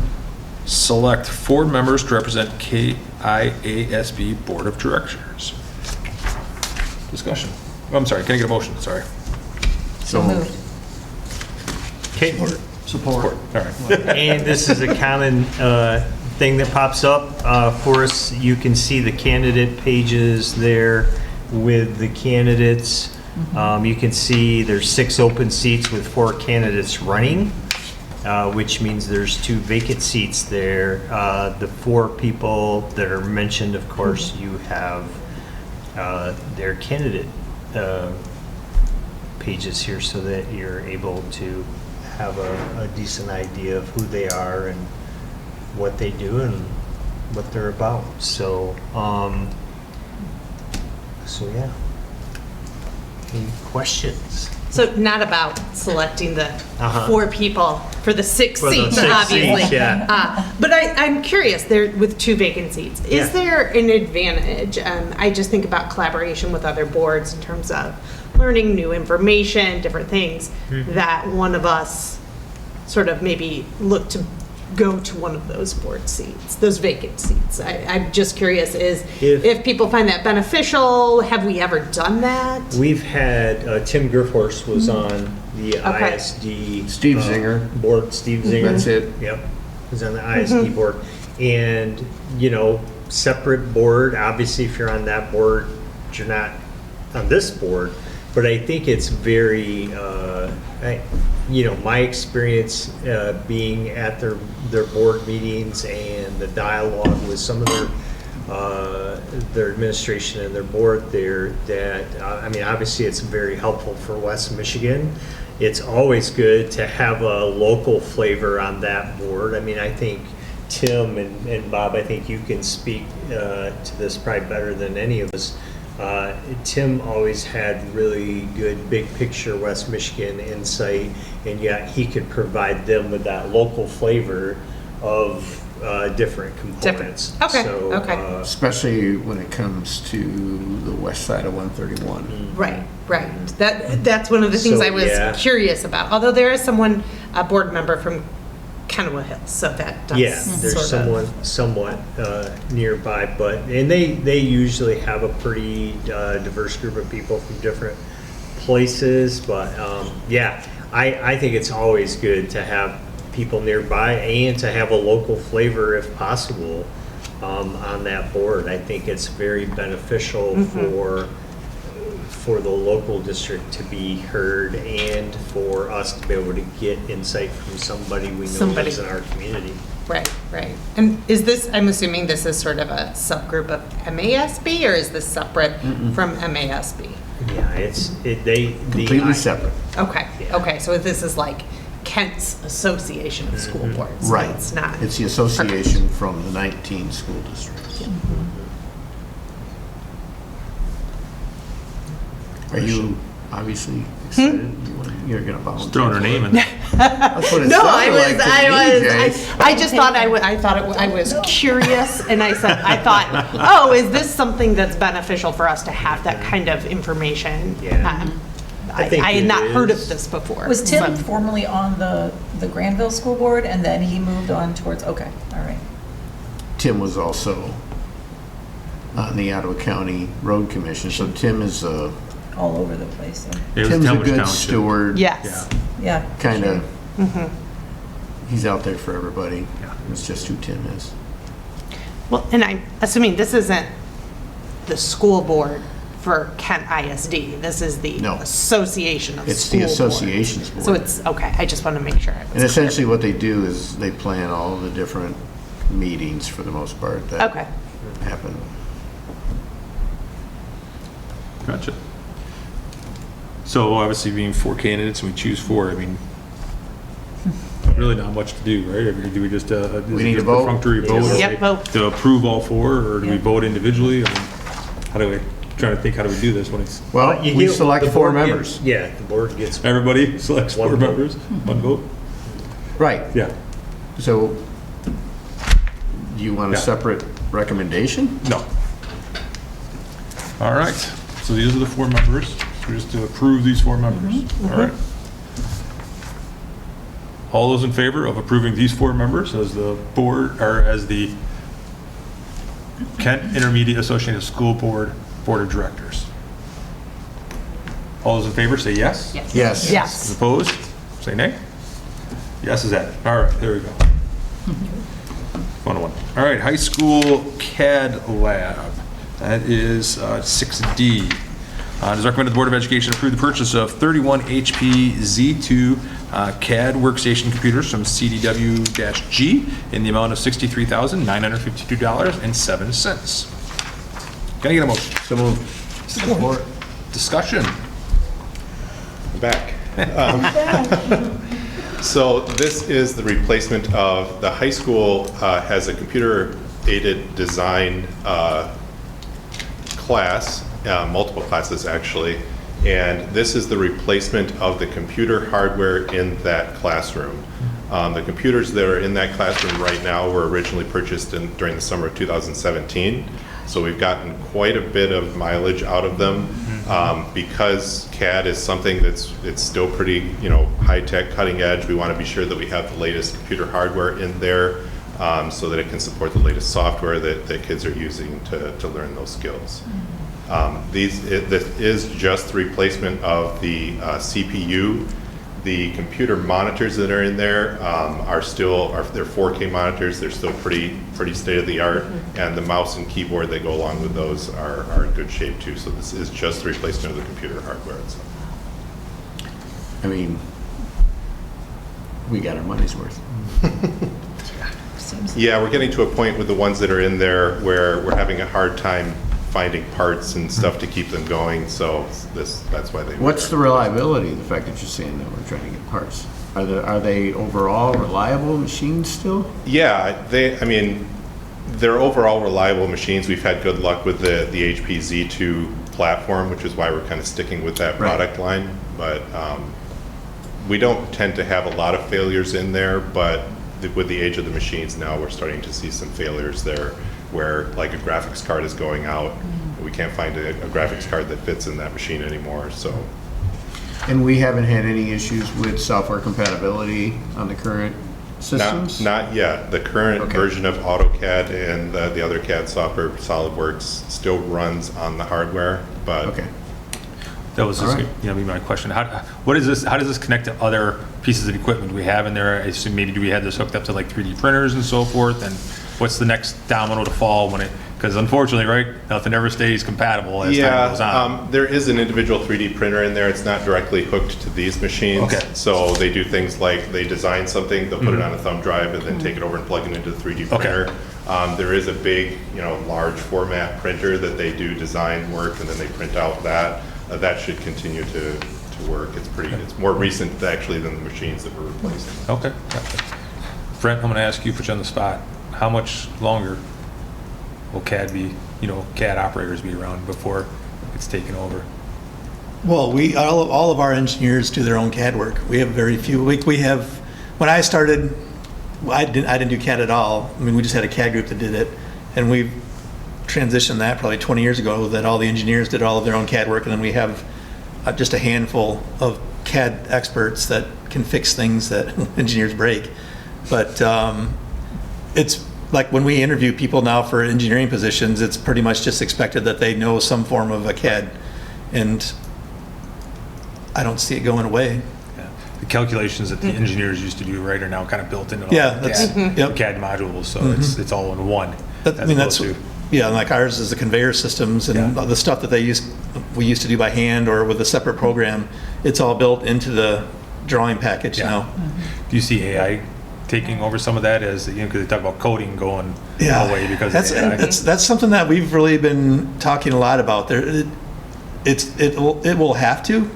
select 4 members to represent KIASB Board of Directors. Discussion. Oh, I'm sorry, can I get a motion? Sorry. So moved. Okay. Support. All right. And this is a common thing that pops up for us. You can see the candidate pages there with the candidates. You can see there's 6 open seats with 4 candidates running, which means there's 2 vacant seats there. The 4 people that are mentioned, of course, you have their candidate pages here so that you're able to have a decent idea of who they are and what they do and what they're about. So, yeah. Any questions? So not about selecting the 4 people for the 6 For the seats, 6 obviously. seats, yeah. But I'm curious, there with 2 vacant seats, is Yeah. there an advantage? I just think about collaboration with other boards in terms of learning new information, different things, that one of us sort of maybe look to go to one of those board seats, those vacant seats. I'm just curious, if people find that beneficial, have we ever done that? We've had, Tim Griffhorst was on the Okay. ISD. Steve Zinger. Board, Steve Zinger. That's it. Yep, was on the ISD board. And, separate board, obviously if you're on that board, you're not on this board. But I think it's very, my experience being at their board meetings and the dialogue with some of their administration and their board there, that, obviously it's very helpful for West Michigan. It's always good to have a local flavor on that board. I think Tim and Bob, I think you can speak to this probably better than any of us. Tim always had really good big picture West Michigan insight, and yet he could provide them with that local flavor of different components. Okay, So, okay. Especially when it comes to the west side of 131. Right. That's one of the things So, I was yeah. curious about. Although there is a board member from Kennewa Hills, so that does yeah, there's sort of. somewhat nearby, and they usually have a pretty diverse group of people from different places. But I think it's always good to have people nearby and to have a local flavor if possible on that board. I think it's very beneficial for the local district to be heard and for us to be able to get insight from somebody we know lives in our community. Right. And I'm assuming this is sort of a subgroup of MASB, or is this separate from MASB? Yeah, Completely separate. Okay. Yeah. Okay. So this is like Kent's Association of School Boards. Right. It's not. It's the association from the 19 school districts. Are you obviously excited? You're going to volunteer? Just throwing her name in there. That's what it No, sounded like to me, Jay. I just thought I was curious, and I thought, is this something that's beneficial for us to have that kind of information? Yeah. I think had it not heard of is. this before. Was Tim so- formerly on the Grandville School Board, and then he moved on towards, okay, all right. Tim was also on the Ottawa County Road Commission, so Tim is a All over the place. So. It was Tim's a Talmadge good Township. steward. Yes. Yeah. Kind sure. of. He's out there for everybody. It's just who Tim is. Well, and I'm assuming this isn't the school board for Kent ISD. This is the No. Association of It's School the Boards. association's board. So it's, okay, I just want to make sure. I was And clear. essentially what they do is they plan all the different meetings for the most part that Okay. happen. Gotcha. So obviously being 4 candidates and we choose 4, really not much to do, right? Do we just, We need to vote. perfunctory vote? Yep, vote. To approve all 4, or do we Yeah. vote individually? How do we, trying to think, how do we do this when it's, Well, we select the 4 board members. The board gets everybody selects 4 One vote. members? One vote? Right. Yeah. So do you want a Yeah. separate recommendation? No. All right, so these are the 4 members. So just to approve these 4 members. All right. All those in favor of approving these 4 members as the board, or as the Kent Intermediate Associated School Board Board of Directors? All those in favor say yes. Yes. Yes. Those Yes. opposed, say nay. Yes is that. All right, there we go. 101. All right, high school CAD lab. That is 6D. It is recommended the Board of Education approve the purchase of 31 HP Z2 CAD workstation computers from CDW-G in the amount of $63,952.07. Can I get a motion? So moved. Support. Discussion. Back. So this is the replacement of, the high school has a computer-aided design class, multiple classes actually, and this is the replacement of the computer hardware in that classroom. The computers that are in that classroom right now were originally purchased during the summer of 2017. So we've gotten quite a bit of mileage out of them. Because CAD is something it's still pretty, high-tech, cutting edge, we want to be sure that we have the latest computer hardware in there so that it can support the latest software that kids are using to learn those skills. This is just the replacement of the CPU. The computer monitors that are in there they're 4K monitors. They're still pretty state of the art, and the mouse and keyboard that go along with those are in good shape too. So this is just the replacement of the computer hardware itself. I mean, we got our money's worth. Yeah, we're getting to a point with the ones that are in there where we're having a hard time finding parts and stuff to keep them going. So that's why they. What's the reliability? The fact that you're saying that we're trying to get parts. Are they overall reliable machines still? Yeah, they're overall reliable machines. We've had good luck with the HP Z2 platform, which is why we're kind of sticking with that product line. But we don't tend to have a lot of failures in there, but with the age of the machines now, we're starting to see some failures there where like a graphics card is going out. We can't find a graphics card that fits in that machine anymore. So. And we haven't had any issues with software compatibility on the current systems? Not yet. The current version of AutoCAD and the other CAD software, SolidWorks, still runs on the hardware, but. That was just be my question. How does this connect to other pieces of equipment we have in there? I assume maybe do we have this hooked up to like 3D printers and so forth? And what's the next domino to fall because unfortunately, right, nothing ever stays compatible as time goes on. There is an individual 3D printer in there. It's not directly hooked to these machines. Okay. So they do things like they design something, they'll put it on a thumb drive and then take it over and plug it into the 3D printer. There is a big, large format printer that they do design work and then they print out that. That should continue to work. It's more recent actually than the machines that we're replacing. Okay. Brent, I'm going to ask you, put you on the spot. How much longer will CAD CAD operators be around before it's taken over? Well, all of our engineers do their own CAD work. We have very few. We have, when I started, I didn't do CAD at all. I mean, we just had a CAD group that did it, and we've transitioned that probably 20 years ago that all the engineers did all of their own CAD work, and then we have just a handful of CAD experts that can fix things that engineers break. But it's like when we interview people now for engineering positions, it's pretty much just expected that they know some form of a CAD, and I don't see it going away. The calculations that the engineers used to do are now kind of built into CAD modules, so it's all in one. And like ours is the conveyor systems and the stuff that we used to do by hand or with a separate program. It's all built into the drawing package now. Do you see AI taking over some of that as because they talk about coding going away because of AI? That's something that we've really been talking a lot about. It will have to,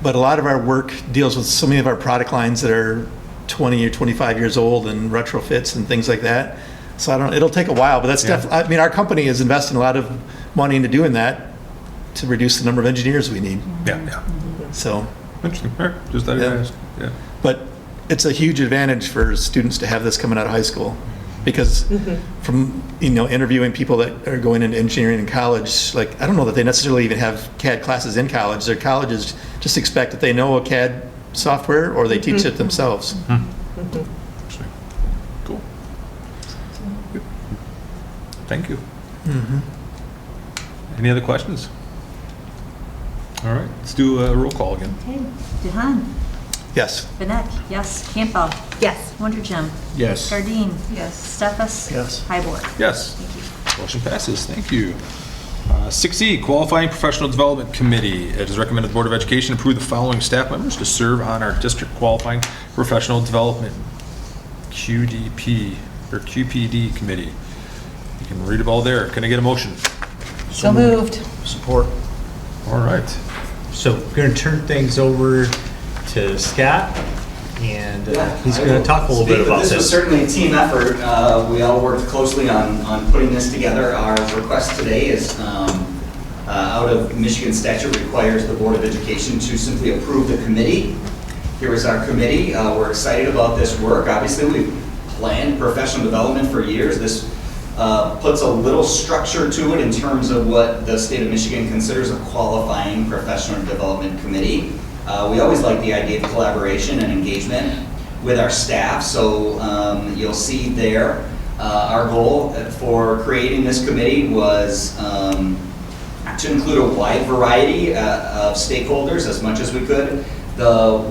but a lot of our work deals with so many of our product lines that are 20 or 25 years old and retrofits and things like that. So it'll take a while, but that's definitely, I mean, our company is investing a lot of money into doing that to reduce the number of engineers we need. So. Interesting. Just that I ask. But it's a huge advantage for students to have this coming out of high school because from, interviewing people that are going into engineering in college, like, I don't know that they necessarily even have CAD classes in college. Their colleges just expect that they know a CAD software or they teach it themselves. Cool. Thank you. Any other questions? All right, let's do a roll call again. Okay, Duhan, Yes. Benek, yes. Campbell. Yes. Wondergem. Yes. Gardine. Yes. Stefas. Yes. Hybord. Yes. Motion passes. Thank you. 6E, Qualifying Professional Development Committee. It is recommended the Board of Education approve the following staff members to serve on our District Qualifying Professional Development QDP or QPD Committee. You can read it all there. Can I get a motion? So moved. Support. All right. So we're going to turn things over to Scott, and he's going to talk a little bit about This was this. certainly a team effort. We all worked closely on putting this together. Our request today is out of Michigan statute requires the Board of Education to simply approve the committee. Here is our committee. We're excited about this work. Obviously, we've planned professional development for years. This puts a little structure to it in terms of what the state of Michigan considers a qualifying professional development committee. We always like the idea of collaboration and engagement with our staff, so you'll see there our goal for creating this committee was to include a wide variety of stakeholders as much as we could.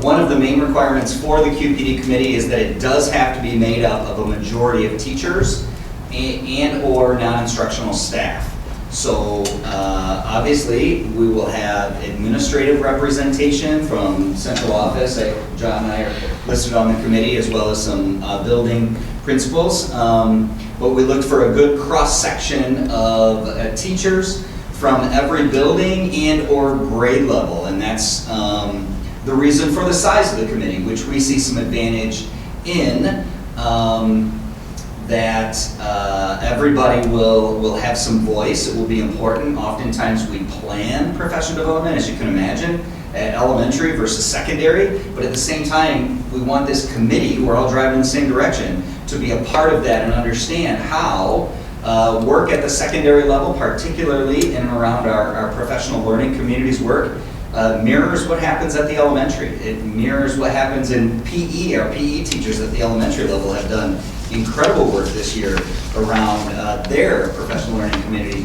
One of the main requirements for the QPD committee is that it does have to be made up of a majority of teachers and or non-instructional staff. So obviously, we will have administrative representation from central office. John and I are listed on the committee, as well as some building principals. But we looked for a good cross-section of teachers from every building and or grade level. And that's the reason for the size of the committee, which we see some advantage in. That everybody will have some voice. It will be important. Oftentimes we plan professional development, as you can imagine, at elementary versus secondary, but at the same time, we want this committee, we're all driving in the same direction, to be a part of that and understand how work at the secondary level, particularly in and around our professional learning communities work, mirrors what happens at the elementary. It mirrors what happens in PE. Our PE teachers at the elementary level have done incredible work this year around their professional learning community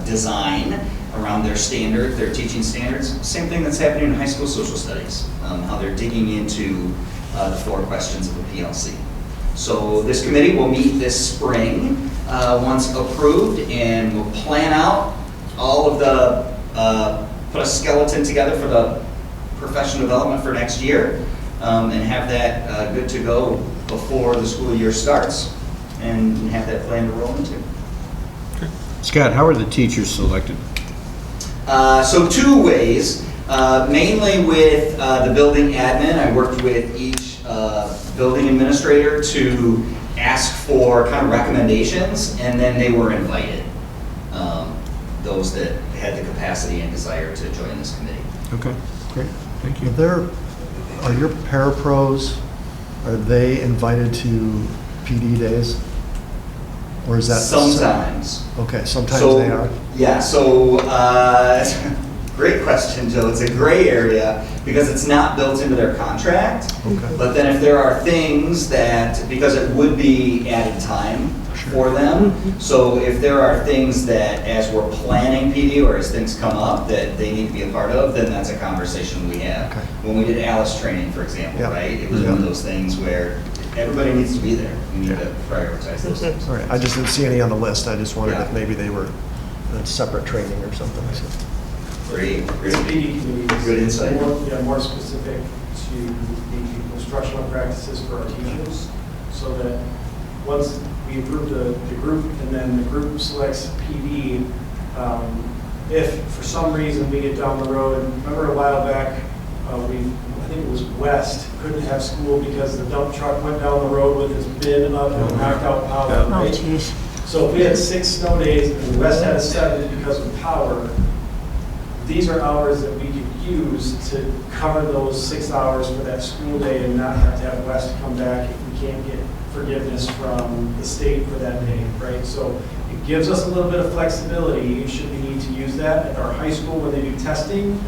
design, around their standard, their teaching standards. Same thing that's happening in high school social studies, how they're digging into the 4 questions of the PLC. So this committee will meet this spring once approved, and we'll plan out all of the, put a skeleton together for the professional development for next year, and have that good to go before the school year starts, and have that plan to roll into. Scott, how are the teachers selected? So 2 ways. Mainly with the building admin. I worked with each building administrator to ask for kind of recommendations, and then they were invited. Those that had the capacity and desire to join this committee. Okay, great, thank you. Are your parapros, are they invited to PD days? Or is that? Sometimes. Okay, sometimes So, they are? Yeah, so great question, Joe. It's a gray area because it's not built into their contract. Okay. But then if there are things that, because it would be added time for them, so if there are things that as we're planning PD or as things come up that they need to be a part of, then that's a conversation we have. Okay. When we did Alice training, for example, Yeah. right? It was Yeah. one of those things where everybody needs to be there. We need to prioritize those things. All right, I just didn't see any on the list. I just wondered Yeah. if maybe they were a separate training or something. Great, great. The PD committee is Good insight. more specific to the instructional practices for our teachers, so that once we approve the group and then the group selects PD, if for some reason we get down the road, remember a while back, I think it was West, couldn't have school because the dump truck went down the road with his bin up and knocked out power, Oh, right? jeez. So if we had 6 snow days and West had 7 because of power, these are hours that we could use to cover those 6 hours for that school day and not have to have West come back if we can't get forgiveness from the state for that day, right? So it gives us a little bit of flexibility should we need to use that at our high school when they do testing.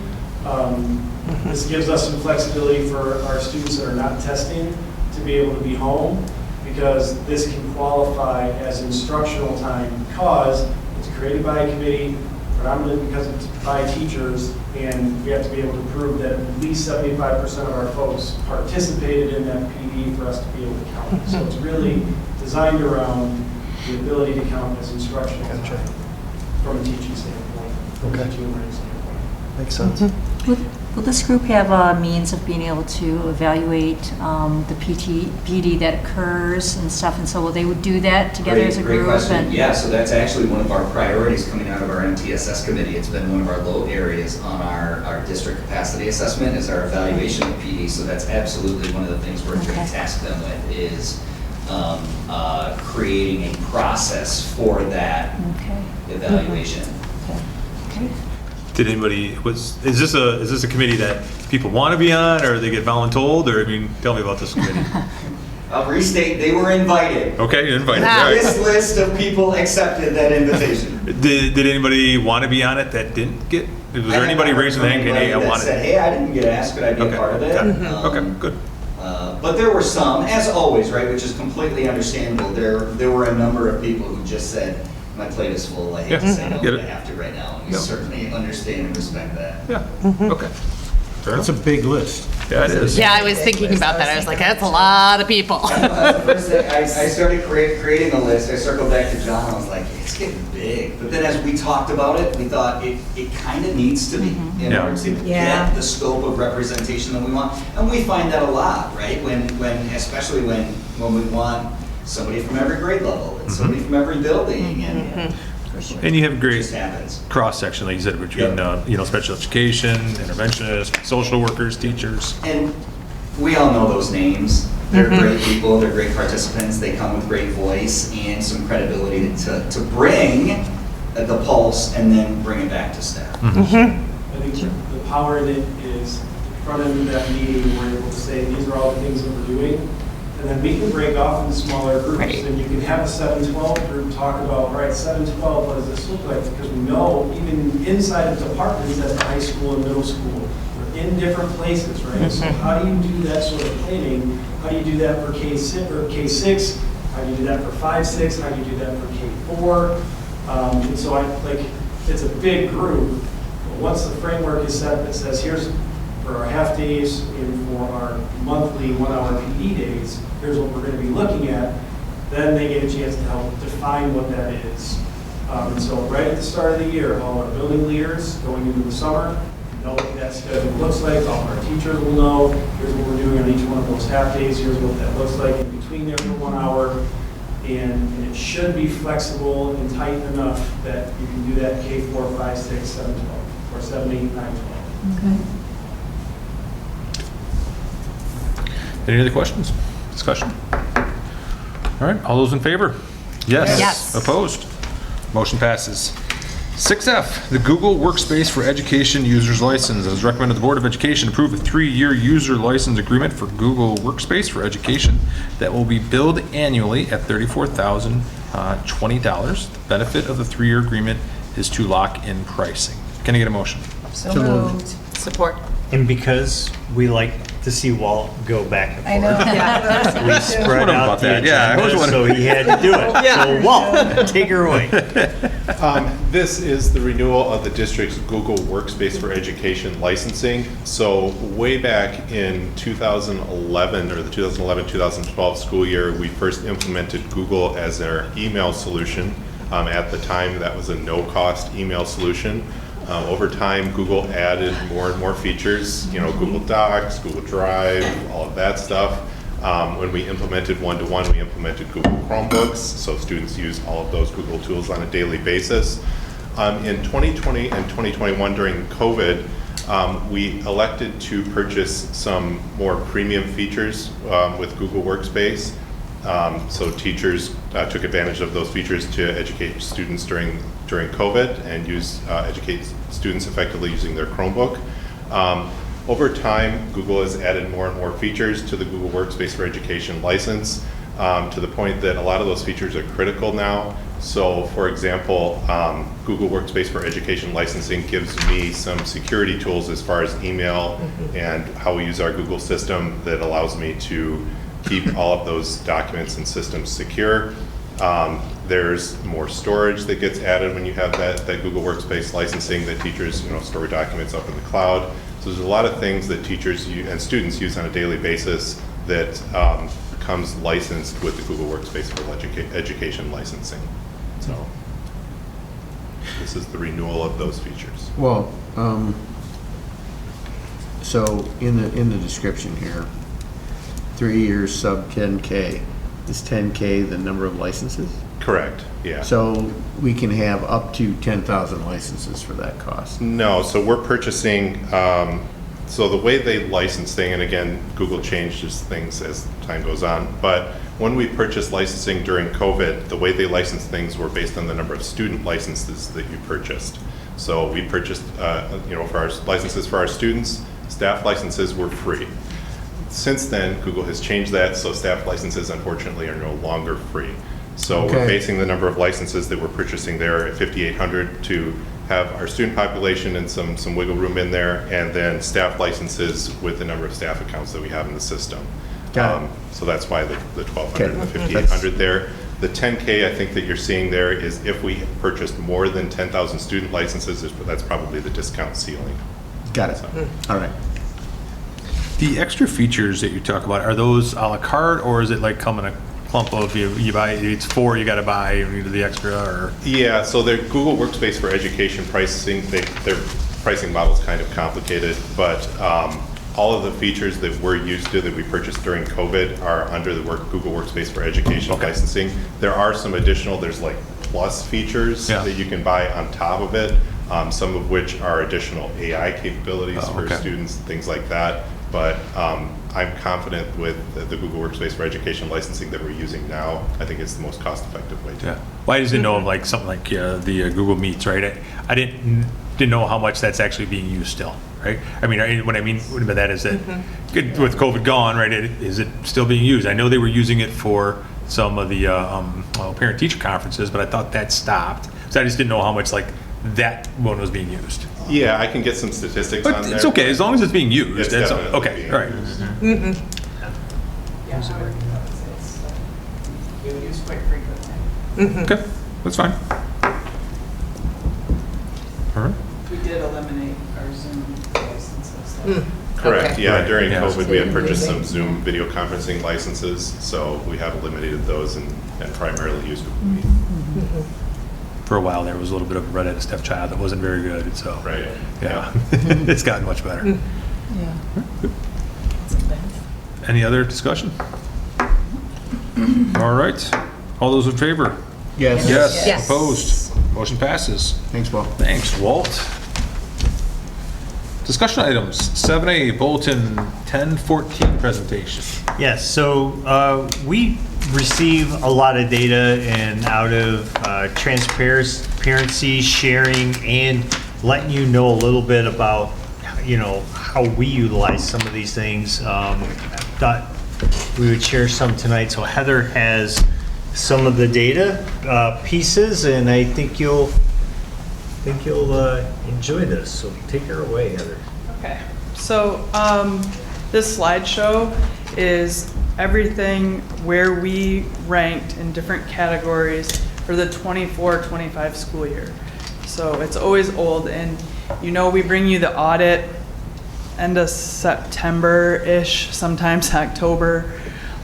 This gives us some flexibility for our students that are not testing to be able to be home, because this can qualify as instructional time because it's created by a committee. predominantly because it's by teachers, and we have to be able to prove that at least 75% of our folks participated in that PD for us to be able to count it. So it's really designed around the ability to count as instructional time from a teaching standpoint, from a teaching and learning standpoint. Makes sense. Will this group have a means of being able to evaluate the PD that occurs and stuff? And so will they would do that together as a group? Great question. And- Yeah, so that's actually one of our priorities coming out of our MTSS committee. It's been one of our low areas on our district capacity assessment is our evaluation of PD. So that's absolutely one of the things we're going to task them with is creating a process for that evaluation. Okay. Did anybody, is this a committee that people want to be on, or they get voluntold, or, I mean, tell me about this committee. I'll restate, they were invited. Okay, you're invited, all right. This list of people accepted that invitation. Did anybody want to be on it that didn't get, was there anybody raising their hand, hey, I that want said, it? hey, I didn't get asked, could I be a part of it? Got it. Okay, good. But there were some, as always, right, which is completely understandable. There were a number of people who just said, my plate is full, I hate to say no, but I have to right now. And we certainly understand and respect that. Yeah, okay. That's a big list. Yeah, it is. Yeah, I was thinking about that. I was like, that's a lot of people. The first thing, I started creating a list. I circled back to John. I was like, it's getting big. But then as we talked about it, we thought it kind of needs to be in order to get the scope of representation that we want. And we find that a lot, right? Especially when we want somebody from every grade level and somebody from every building. And you have a great cross-section, like you said, between special education, interventionists, social workers, teachers. And we all know those names. They're great people, they're great participants, they come with great voice and some credibility to bring the pulse and then bring it back to staff. I think the power in it is front end of that meeting, we're able to say, these are all the things that we're doing. And then we can break off into smaller groups. Right. And you can have a 7-12 group talk about, all right, 7-12, what does this look like? Because we know even inside of departments at the high school and middle school, we're in different places, right? So how do you do that sort of planning? How do you do that for K6? How do you do that for 5-6? How do you do that for K4? And so it's a big group. But once the framework is set that says, here's for our half days and for our monthly 1-hour PD days, here's what we're going to be looking at, then they get a chance to help define what that is. And so right at the start of the year, all our building leaders going into the summer know what that schedule looks like. All of our teachers will know, here's what we're doing on each one of those half days, here's what that looks like in between there for 1 hour. And it should be flexible and tight enough that you can do that K4, 5, 6, 7, 12, or 7, 8, 9, 12. Okay. Any other questions? Discussion? All right, all those in favor? Yes. Yes. Opposed? Motion passes. 6F, the Google Workspace for Education Users License. As recommended, the Board of Education approve a 3-year user license agreement for Google Workspace for Education that will be billed annually at $34,020. The benefit of the 3-year agreement is to lock in pricing. Can I get a motion? So moved. Support. And because we like to see Walt go back and forth. I know. Yeah. We spread out the agenda, so he had to do it. So Walt, take her away. This is the renewal of the district's Google Workspace for Education licensing. So way back in 2011, or the 2011-2012 school year, we first implemented Google as our email solution. At the time, that was a no-cost email solution. Over time, Google added more and more features, Google Docs, Google Drive, all of that stuff. When we implemented one-to-one, we implemented Google Chromebooks, so students use all of those Google tools on a daily basis. In 2020 and 2021, during COVID, we elected to purchase some more premium features with Google Workspace. So teachers took advantage of those features to educate students during COVID and educate students effectively using their Chromebook. Over time, Google has added more and more features to the Google Workspace for Education license to the point that a lot of those features are critical now. So for example, Google Workspace for Education licensing gives me some security tools as far as email and how we use our Google system that allows me to keep all of those documents and systems secure. There's more storage that gets added when you have that Google Workspace licensing that teachers, store documents up in the cloud. So there's a lot of things that teachers and students use on a daily basis that comes licensed with the Google Workspace for education licensing. So this is the renewal of those features. Well, so in the description here, 3 years sub 10K, is 10K the number of licenses? Correct, yeah. So we can have up to 10,000 licenses for that cost? No, so we're purchasing, so the way they license thing, and again, Google changes things as time goes on, but when we purchased licensing during COVID, the way they license things were based on the number of student licenses that you purchased. So we purchased, for our licenses for our students, staff licenses were free. Since then, Google has changed that, so staff licenses unfortunately are no longer free. So we're basing the number of licenses that we're purchasing there at 5,800 to have our student population and some wiggle room in there, and then staff licenses with the number of staff accounts that we have in the system. So that's why the 1,200 and the 5,800 there. The 10K I think that you're seeing there is if we purchased more than 10,000 student licenses, that's probably the discount ceiling. Got it. All right. The extra features that you talk about, are those a la carte, or is it like come in a clump of you buy, it's 4 you got to buy, you need the extra, or? Yeah, so their Google Workspace for Education pricing, their pricing model is kind of complicated, but all of the features that we're used to that we purchased during COVID are under the Google Workspace for Education licensing. There are some additional, there's like plus features that you can buy on top of it, some of which are additional AI capabilities for students, things like that. But I'm confident with the Google Workspace for Education licensing that we're using now. I think it's the most cost-effective way to. Yeah. Well, I just didn't know of like something like the Google Meets, right? I didn't know how much that's actually being used still, right? I mean, what I mean by that is that with COVID gone, right? Is it still being used? I know they were using it for some of the parent-teacher conferences, but I thought that stopped. So I just didn't know how much like that one was being used. Yeah, I can get some statistics on there. It's okay, as long as it's being used. It's That's definitely okay, being all right. used. It's used quite frequently. Okay, that's fine. All right. We did eliminate our Zoom licenses. Correct, yeah, during Yeah. COVID, we had purchased some Zoom video conferencing licenses, so we have eliminated those and primarily used Google Meet. For a while there was a little bit of a redheaded stepchild that wasn't very good, so. Right. Yeah, it's gotten much better. Yeah. Any other discussion? All right, all those in favor? Yes. Yes. Opposed? Motion passes. Thanks, Walt. Thanks, Walt. Discussion items, 7A, Bulletin 1014 presentation. Yes, so we receive a lot of data, and out of transparency, sharing, and letting you know a little bit about, how we utilize some of these things, thought we would share some tonight. So Heather has some of the data pieces, and I think you'll enjoy this. So take her away, Heather. Okay, so this slideshow is everything where we ranked in different categories for the 24-25 school year. So it's always old, and we bring you the audit end of September-ish, sometimes October.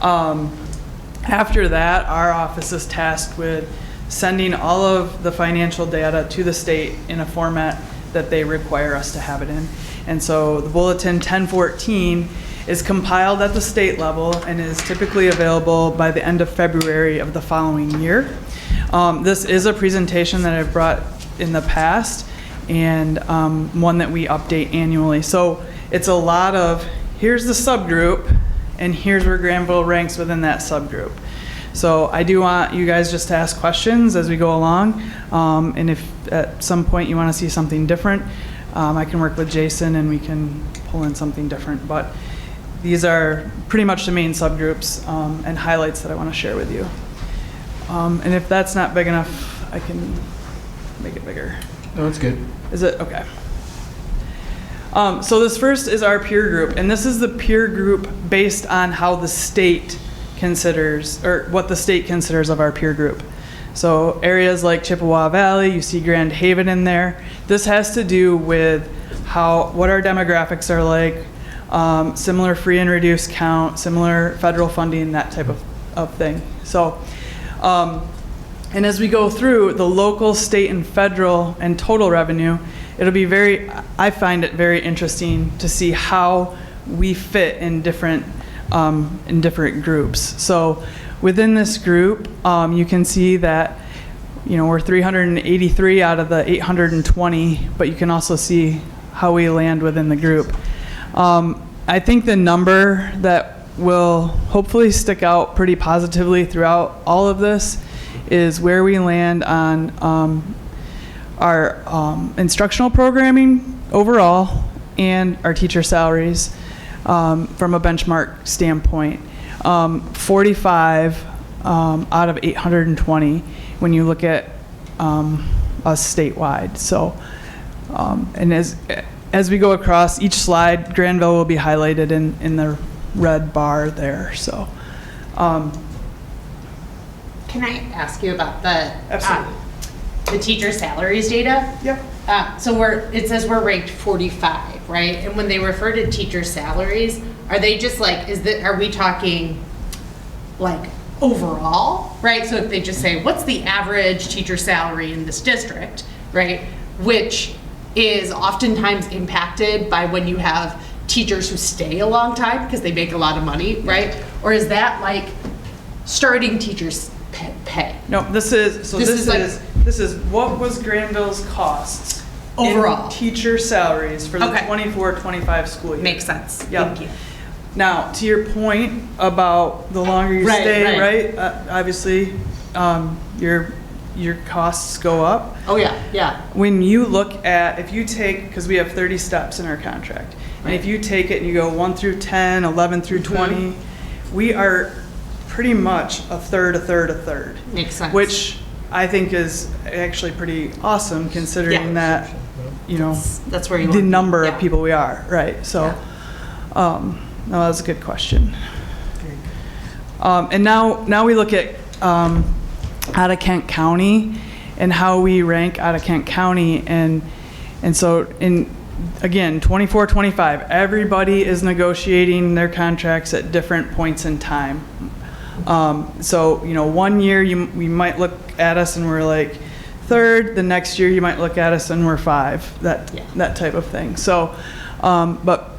After that, our office is tasked with sending all of the financial data to the state in a format that they require us to have it in. And so the Bulletin 1014 is compiled at the state level and is typically available by the end of February of the following year. This is a presentation that I've brought in the past, and one that we update annually. So it's a lot of, here's the subgroup, and here's where Grandville ranks within that subgroup. So I do want you guys just to ask questions as we go along, and if at some point you want to see something different, I can work with Jason and we can pull in something different. But these are pretty much the main subgroups and highlights that I want to share with you. And if that's not big enough, I can make it bigger. No, it's good. Is it? Okay. So this first is our peer group, and this is the peer group based on how the state considers, or what the state considers of our peer group. So areas like Chippewa Valley, you see Grand Haven in there. This has to do with what our demographics are like, similar free and reduced count, similar federal funding, that type of thing. So, and as we go through the local, state, and federal and total revenue, it'll be I find it very interesting to see how we fit in different groups. So within this group, you can see that, we're 383 out of the 820, but you can also see how we land within the group. I think the number that will hopefully stick out pretty positively throughout all of this is where we land on our instructional programming overall and our teacher salaries from a benchmark standpoint. 45 out of 820 when you look at us statewide. So, and as we go across each slide, Grandville will be highlighted in the red bar there. So, Can I ask you about the teacher salaries data? Yep. So it says we're ranked 45, right? And when they refer to teacher salaries, are they just like, are we talking like overall, right? So if they just say, what's the average teacher salary in this district, right? Which is oftentimes impacted by when you have teachers who stay a long time because they make a lot of money, right? Or is that like starting teachers pay? No, this is what was Grandville's costs overall in teacher salaries for the 24-25 school year. Makes sense. Yep. Thank you. Now, to your point about the longer you stay, right? Obviously, your costs go up. Oh yeah, yeah. When you look at, if you take, because we have 30 steps in our contract, and if you take it and you go 1 through 10, 11 through 20, we are pretty much a third. Makes sense. Which I think is actually pretty awesome considering that, that's where the number of people we are, right? So, no, that was a good question. And now we look at out of Kent County and how we rank out of Kent County, and so again, 24-25, everybody is negotiating their contracts at different points in time. So 1 year we might look at us and we're like third, the next year you might look at us and we're 5, that type of thing. So, but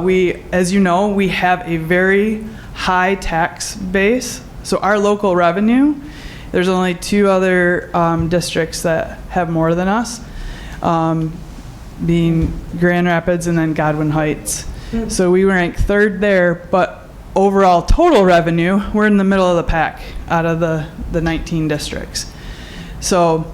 we, as you know, we have a very high tax base. So our local revenue, there's only 2 other districts that have more than us, being Grand Rapids and then Godwin Heights. So we rank 3rd there, but overall total revenue, we're in the middle of the pack out of the 19 districts. So,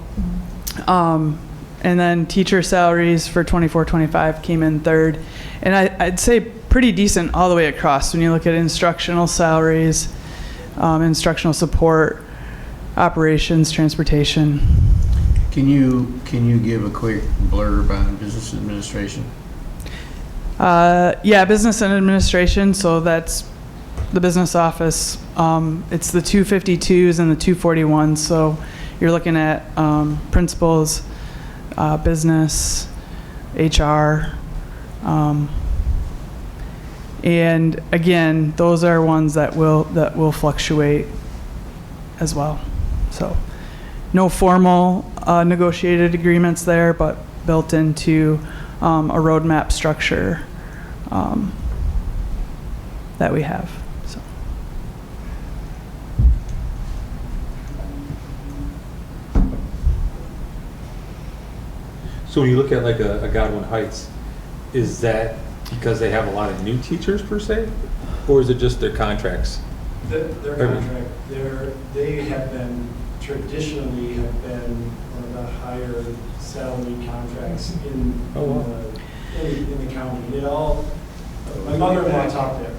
and then teacher salaries for 24-25 came in 3rd. And I'd say pretty decent all the way across when you look at instructional salaries, instructional support, operations, transportation. Can you give a quick blurb on business administration? Yeah, business and administration. So that's the business office. It's the 252s and the 241s. So you're looking at principals, business, HR. And again, those are ones that will fluctuate as well. So no formal negotiated agreements there, but built into a roadmap structure that we have. So when you look at like a Godwin Heights, is that because they have a lot of new teachers per se, or is it just their contracts? Their contract, they have been, traditionally have been one of the higher salary contracts in the county. It all, my mother-in-law taught there.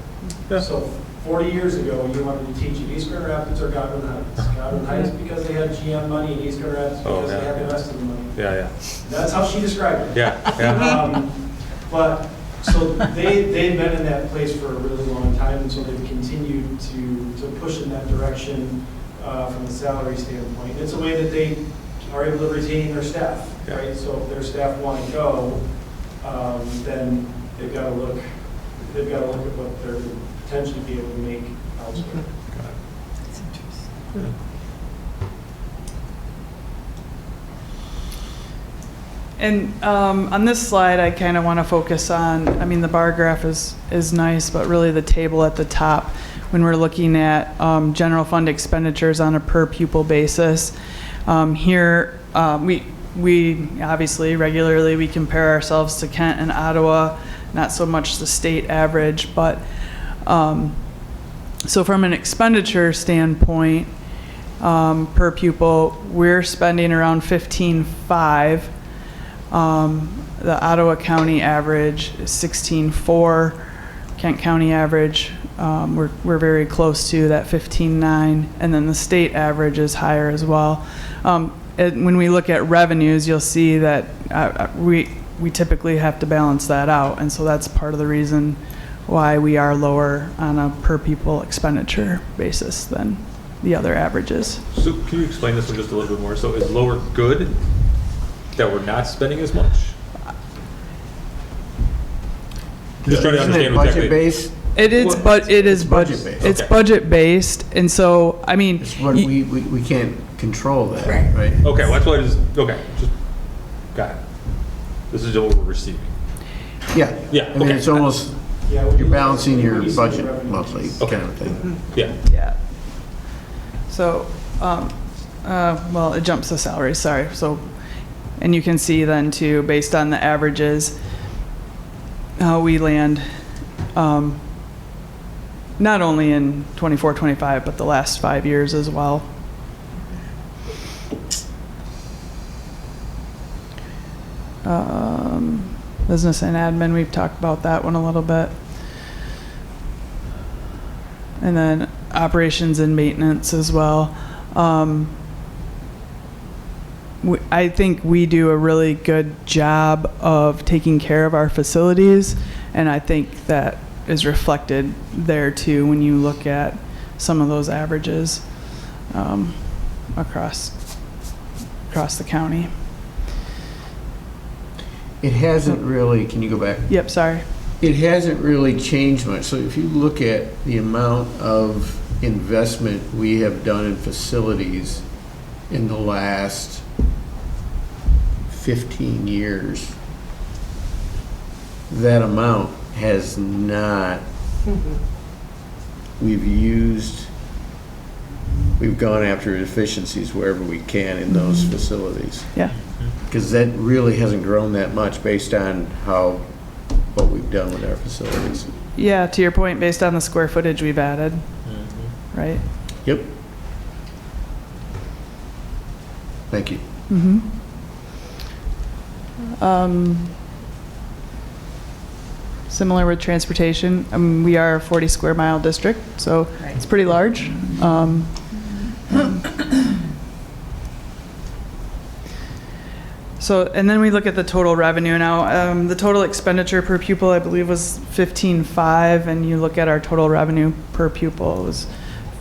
Yeah. So 40 years ago, you wanted to teach in East Grand Rapids or Godwin Heights. Godwin Heights because they had GM money, and East Grand Rapids because they had the rest of the money. Yeah. That's how she described it. Yeah. But so they've been in that place for a really long time, and so they've continued to push in that direction. from the salary standpoint. It's a way that they are able to retain their staff, right? So if their staff want to go, then they've got to look at what they're potentially be able to make elsewhere. And on this slide, I kind of want to focus on, I mean, the bar graph is nice, but really the table at the top, when we're looking at general fund expenditures on a per pupil basis. Here, we obviously regularly, we compare ourselves to Kent and Ottawa, not so much the state average, but so from an expenditure standpoint, per pupil, we're spending around $15,500. The Ottawa County average is $16,400. Kent County average, we're very close to that $15,900, and then the state average is higher as well. When we look at revenues, you'll see that we typically have to balance that out, and so that's part of the reason why we are lower on a per pupil expenditure basis than the other averages. So can you explain this one just a little bit more? So is lower good that we're not spending as much? Just trying to understand exactly. Budget based? It is, but it is budget based. It's budget based, and so I mean, we can't control that, right? Okay, well, that's what it is. Okay, just got it. This is what we're receiving. Yeah. Yeah. I mean, okay. it's almost you're balancing your budget monthly kind of thing. Mm-hmm. Yeah. Yeah. So, well, it jumps to salary. Sorry. So, and you can see then too, based on the averages, how we land. Not only in 24, 25, but the last 5 years as well. Business and admin, we've talked about that one a little bit. And then operations and maintenance as well. I think we do a really good job of taking care of our facilities, and I think that is reflected there too when you look at some of those averages across the county. It hasn't really, can you go back? Yep, sorry. It hasn't really changed much. So if you look at the amount of investment we have done in facilities in the last 15 years, that amount has not, we've gone after efficiencies wherever we can in those facilities. Yeah. Because that really hasn't grown that much based on what we've done with our facilities. Yeah, to your point, based on the square footage we've added, right? Yep. Thank you. Similar with transportation, we are a 40 square mile district, so it's pretty large. So, and then we look at the total revenue now. The total expenditure per pupil, I believe, was $15,500, and you look at our total revenue per pupil, it was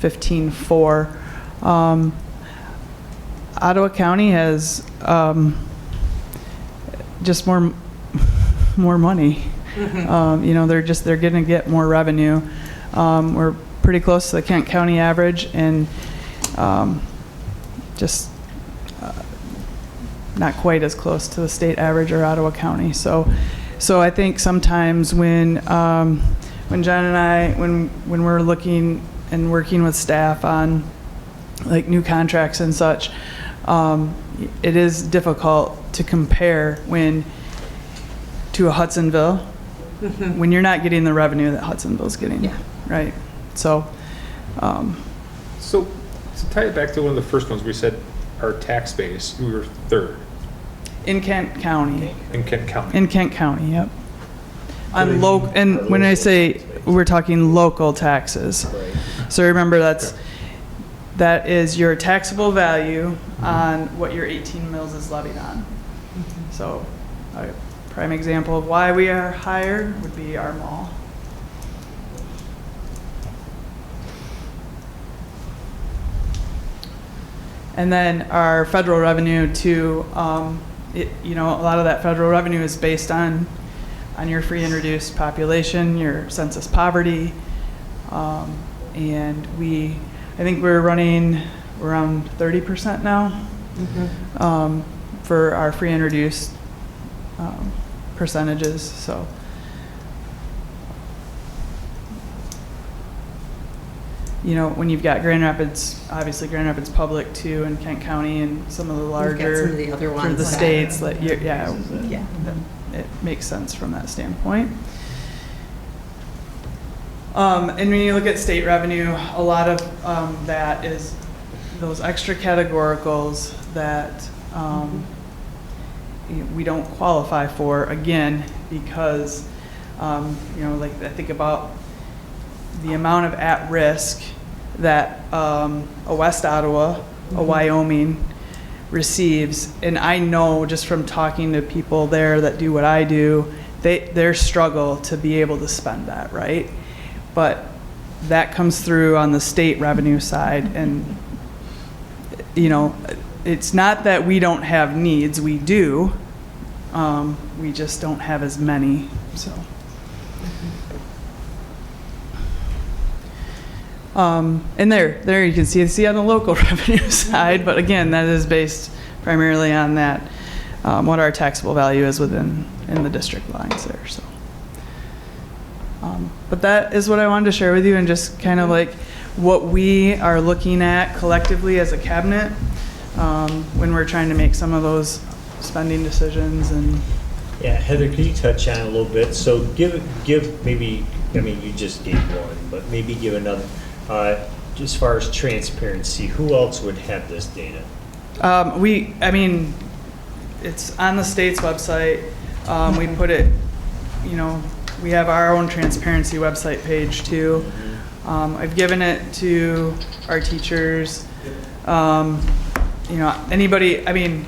$15,400. Ottawa County has just more money. You know, they're going to get more revenue. We're pretty close to the Kent County average, and just not quite as close to the state average or Ottawa County. So I think sometimes when Jen and I, when we're looking and working with staff on like new contracts and such, it is difficult to compare to a Hudsonville when you're not getting the revenue that Hudsonville's getting, right? So to tie it back to one of the first ones, we said our tax base, we were third. In Kent County. In Kent County. In Kent County, yep. And when I say we're talking local taxes, so remember that is your taxable value on what your 18 mills is levied on. So a prime example of why we are higher would be our mall. And then our federal revenue too, you know, a lot of that federal revenue is based on your free and reduced population, your census poverty. And I think we're running around 30% now for our free and reduced percentages. So, you know, when you've got Grand Rapids, obviously Grand Rapids Public too, and Kent County, and some of the larger some of the other through ones the that- states, like Yeah. it makes sense from that standpoint. And when you look at state revenue, a lot of that is those extra categoricals that we don't qualify for, again, because, you know, like I think about the amount of at-risk that a West Ottawa, a Wyoming receives. And I know just from talking to people there that do what I do, their struggle to be able to spend that, right? But that comes through on the state revenue side. And, you know, it's not that we don't have needs, we do. We just don't have as many, so. And there you can see on the local revenue side, but again, that is based primarily on that, what our taxable value is in the district lines there, so. But that is what I wanted to share with you, and just kind of like what we are looking at collectively as a cabinet when we're trying to make some of those spending decisions. And Yeah, Heather, could you touch on it a little bit? So give maybe, I mean, you just gave one, but maybe give another. As far as transparency, who else would have this data? I mean, it's on the state's website. We put it, you know, we have our own transparency website page too. I've given it to our teachers. You know, anybody, I mean,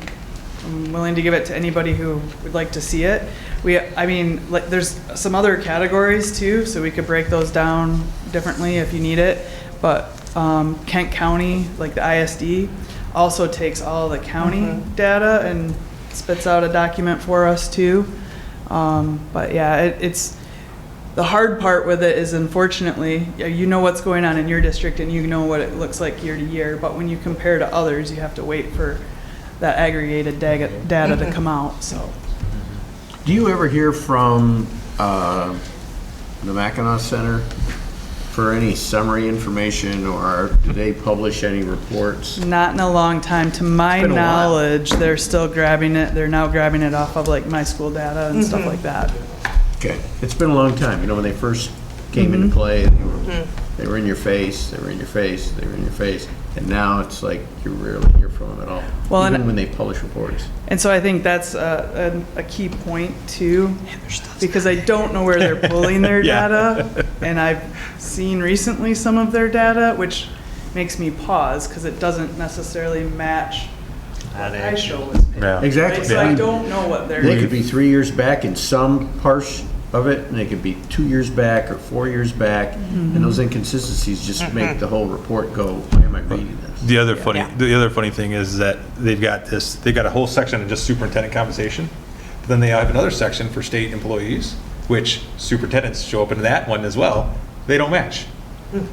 I'm willing to give it to anybody who would like to see it. I mean, like, there's some other categories too, so we could break those down differently if you need it. But Kent County, like the ISD, also takes all the county data and spits out a document for us too. But yeah, it's the hard part with it is, unfortunately, you know what's going on in your district and you know what it looks like year to year. But when you compare to others, you have to wait for that aggregated data to come out. So. Do you ever hear from the Mackinac Center for any summary information, or do they publish any reports? Not in a long time. To my knowledge, they're still grabbing it. They're now grabbing it off of like my school data and stuff like that. Okay, it's been a long time. You know, when they first came into play, they were in your face, they were in your face, they were in your face. And now it's like you rarely hear from them at all, well, even when they publish reports. And so I think that's a key point too, because I don't know where they're pulling their data. And I've seen recently some of their data, which makes me pause because it doesn't necessarily match what I show was paid. Yeah. Exactly. Right? So I don't know what they're They could be 3 years back in some parts of it, and they could be 2 years back or 4 years back, and those inconsistencies just make the whole report go, why am I reading this? The other funny thing is that they've got a whole section of just superintendent compensation, but then they have another section for state employees, which superintendents show up in that one as well. They don't match.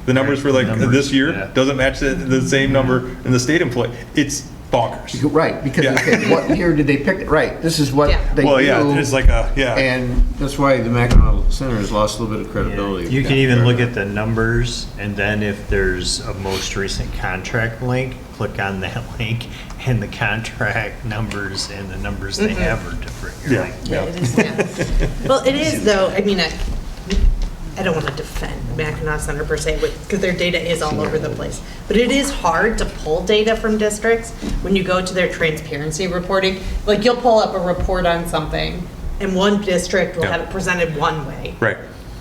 The numbers for like this year doesn't match the same number in the state employee. It's bonkers. Right, because okay, what year did they pick it? Right, this is what they do. Well, yeah, it's like and that's why the Mackinac Center has lost a little bit of credibility. You can even look at the numbers, and then if there's a most recent contract link, click on that link, and the contract numbers and the numbers they have are different. You're like, It is, well, it is though. I mean, I don't want to defend Mackinac Center per se, because their data is all over the place. But it is hard to pull data from districts when you go to their transparency reporting. Like, you'll pull up a report on something, and one district will have it presented one way. Right.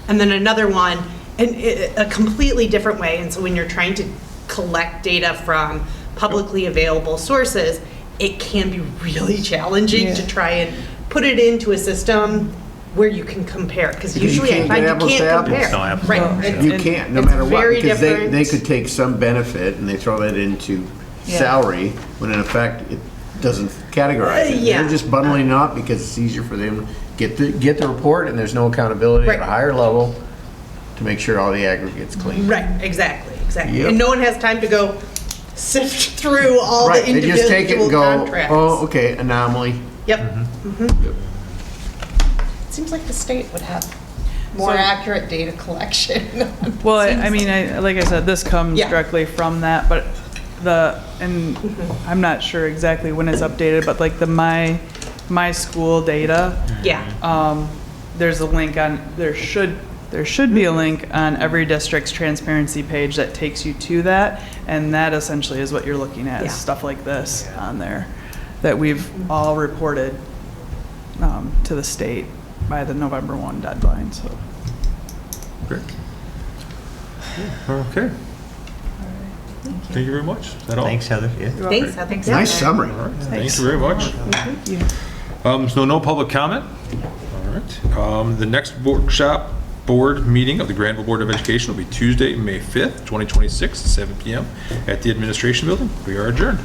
And then another one, and a completely different way. And so when you're trying to collect data from publicly available sources, it can be really challenging to try and put it into a system where you can compare, because usually I find you can't compare. Right. You can't, no matter what, because they could take some benefit and they throw that into Yeah. salary, when in effect, it doesn't categorize it. Yeah. They're just bundling it up because it's easier for them to get the report, and there's no accountability at a Right. higher level to make sure all the aggregate's clean. Right, exactly. Yep. And no one has time to go sift through all Right, the they just take it individual and go, contracts. oh, okay, anomaly. Yep. Mhm. It seems like the state would have more So- accurate data collection. Well, Seems I mean, like I said, this comes Yeah. directly from that, but I'm not sure exactly when it's updated, but like my school data, Yeah. there's a link on, there should be a link on every district's transparency page that takes you to that, and that essentially is what you're looking at, is Yeah. stuff like this on there, that we've all reported to the state by the November 1 deadline, so. Great. Okay. Thank you very much. Is that all? Thanks, Heather. Yeah. Thanks, Heather. Nice summary. All right. Thank you very much. So no public comment? All right. The next workshop board meeting of the Grandville Board of Education will be Tuesday, May 5th, 2026, at 7 p.m. at the Administration Building. We are adjourned.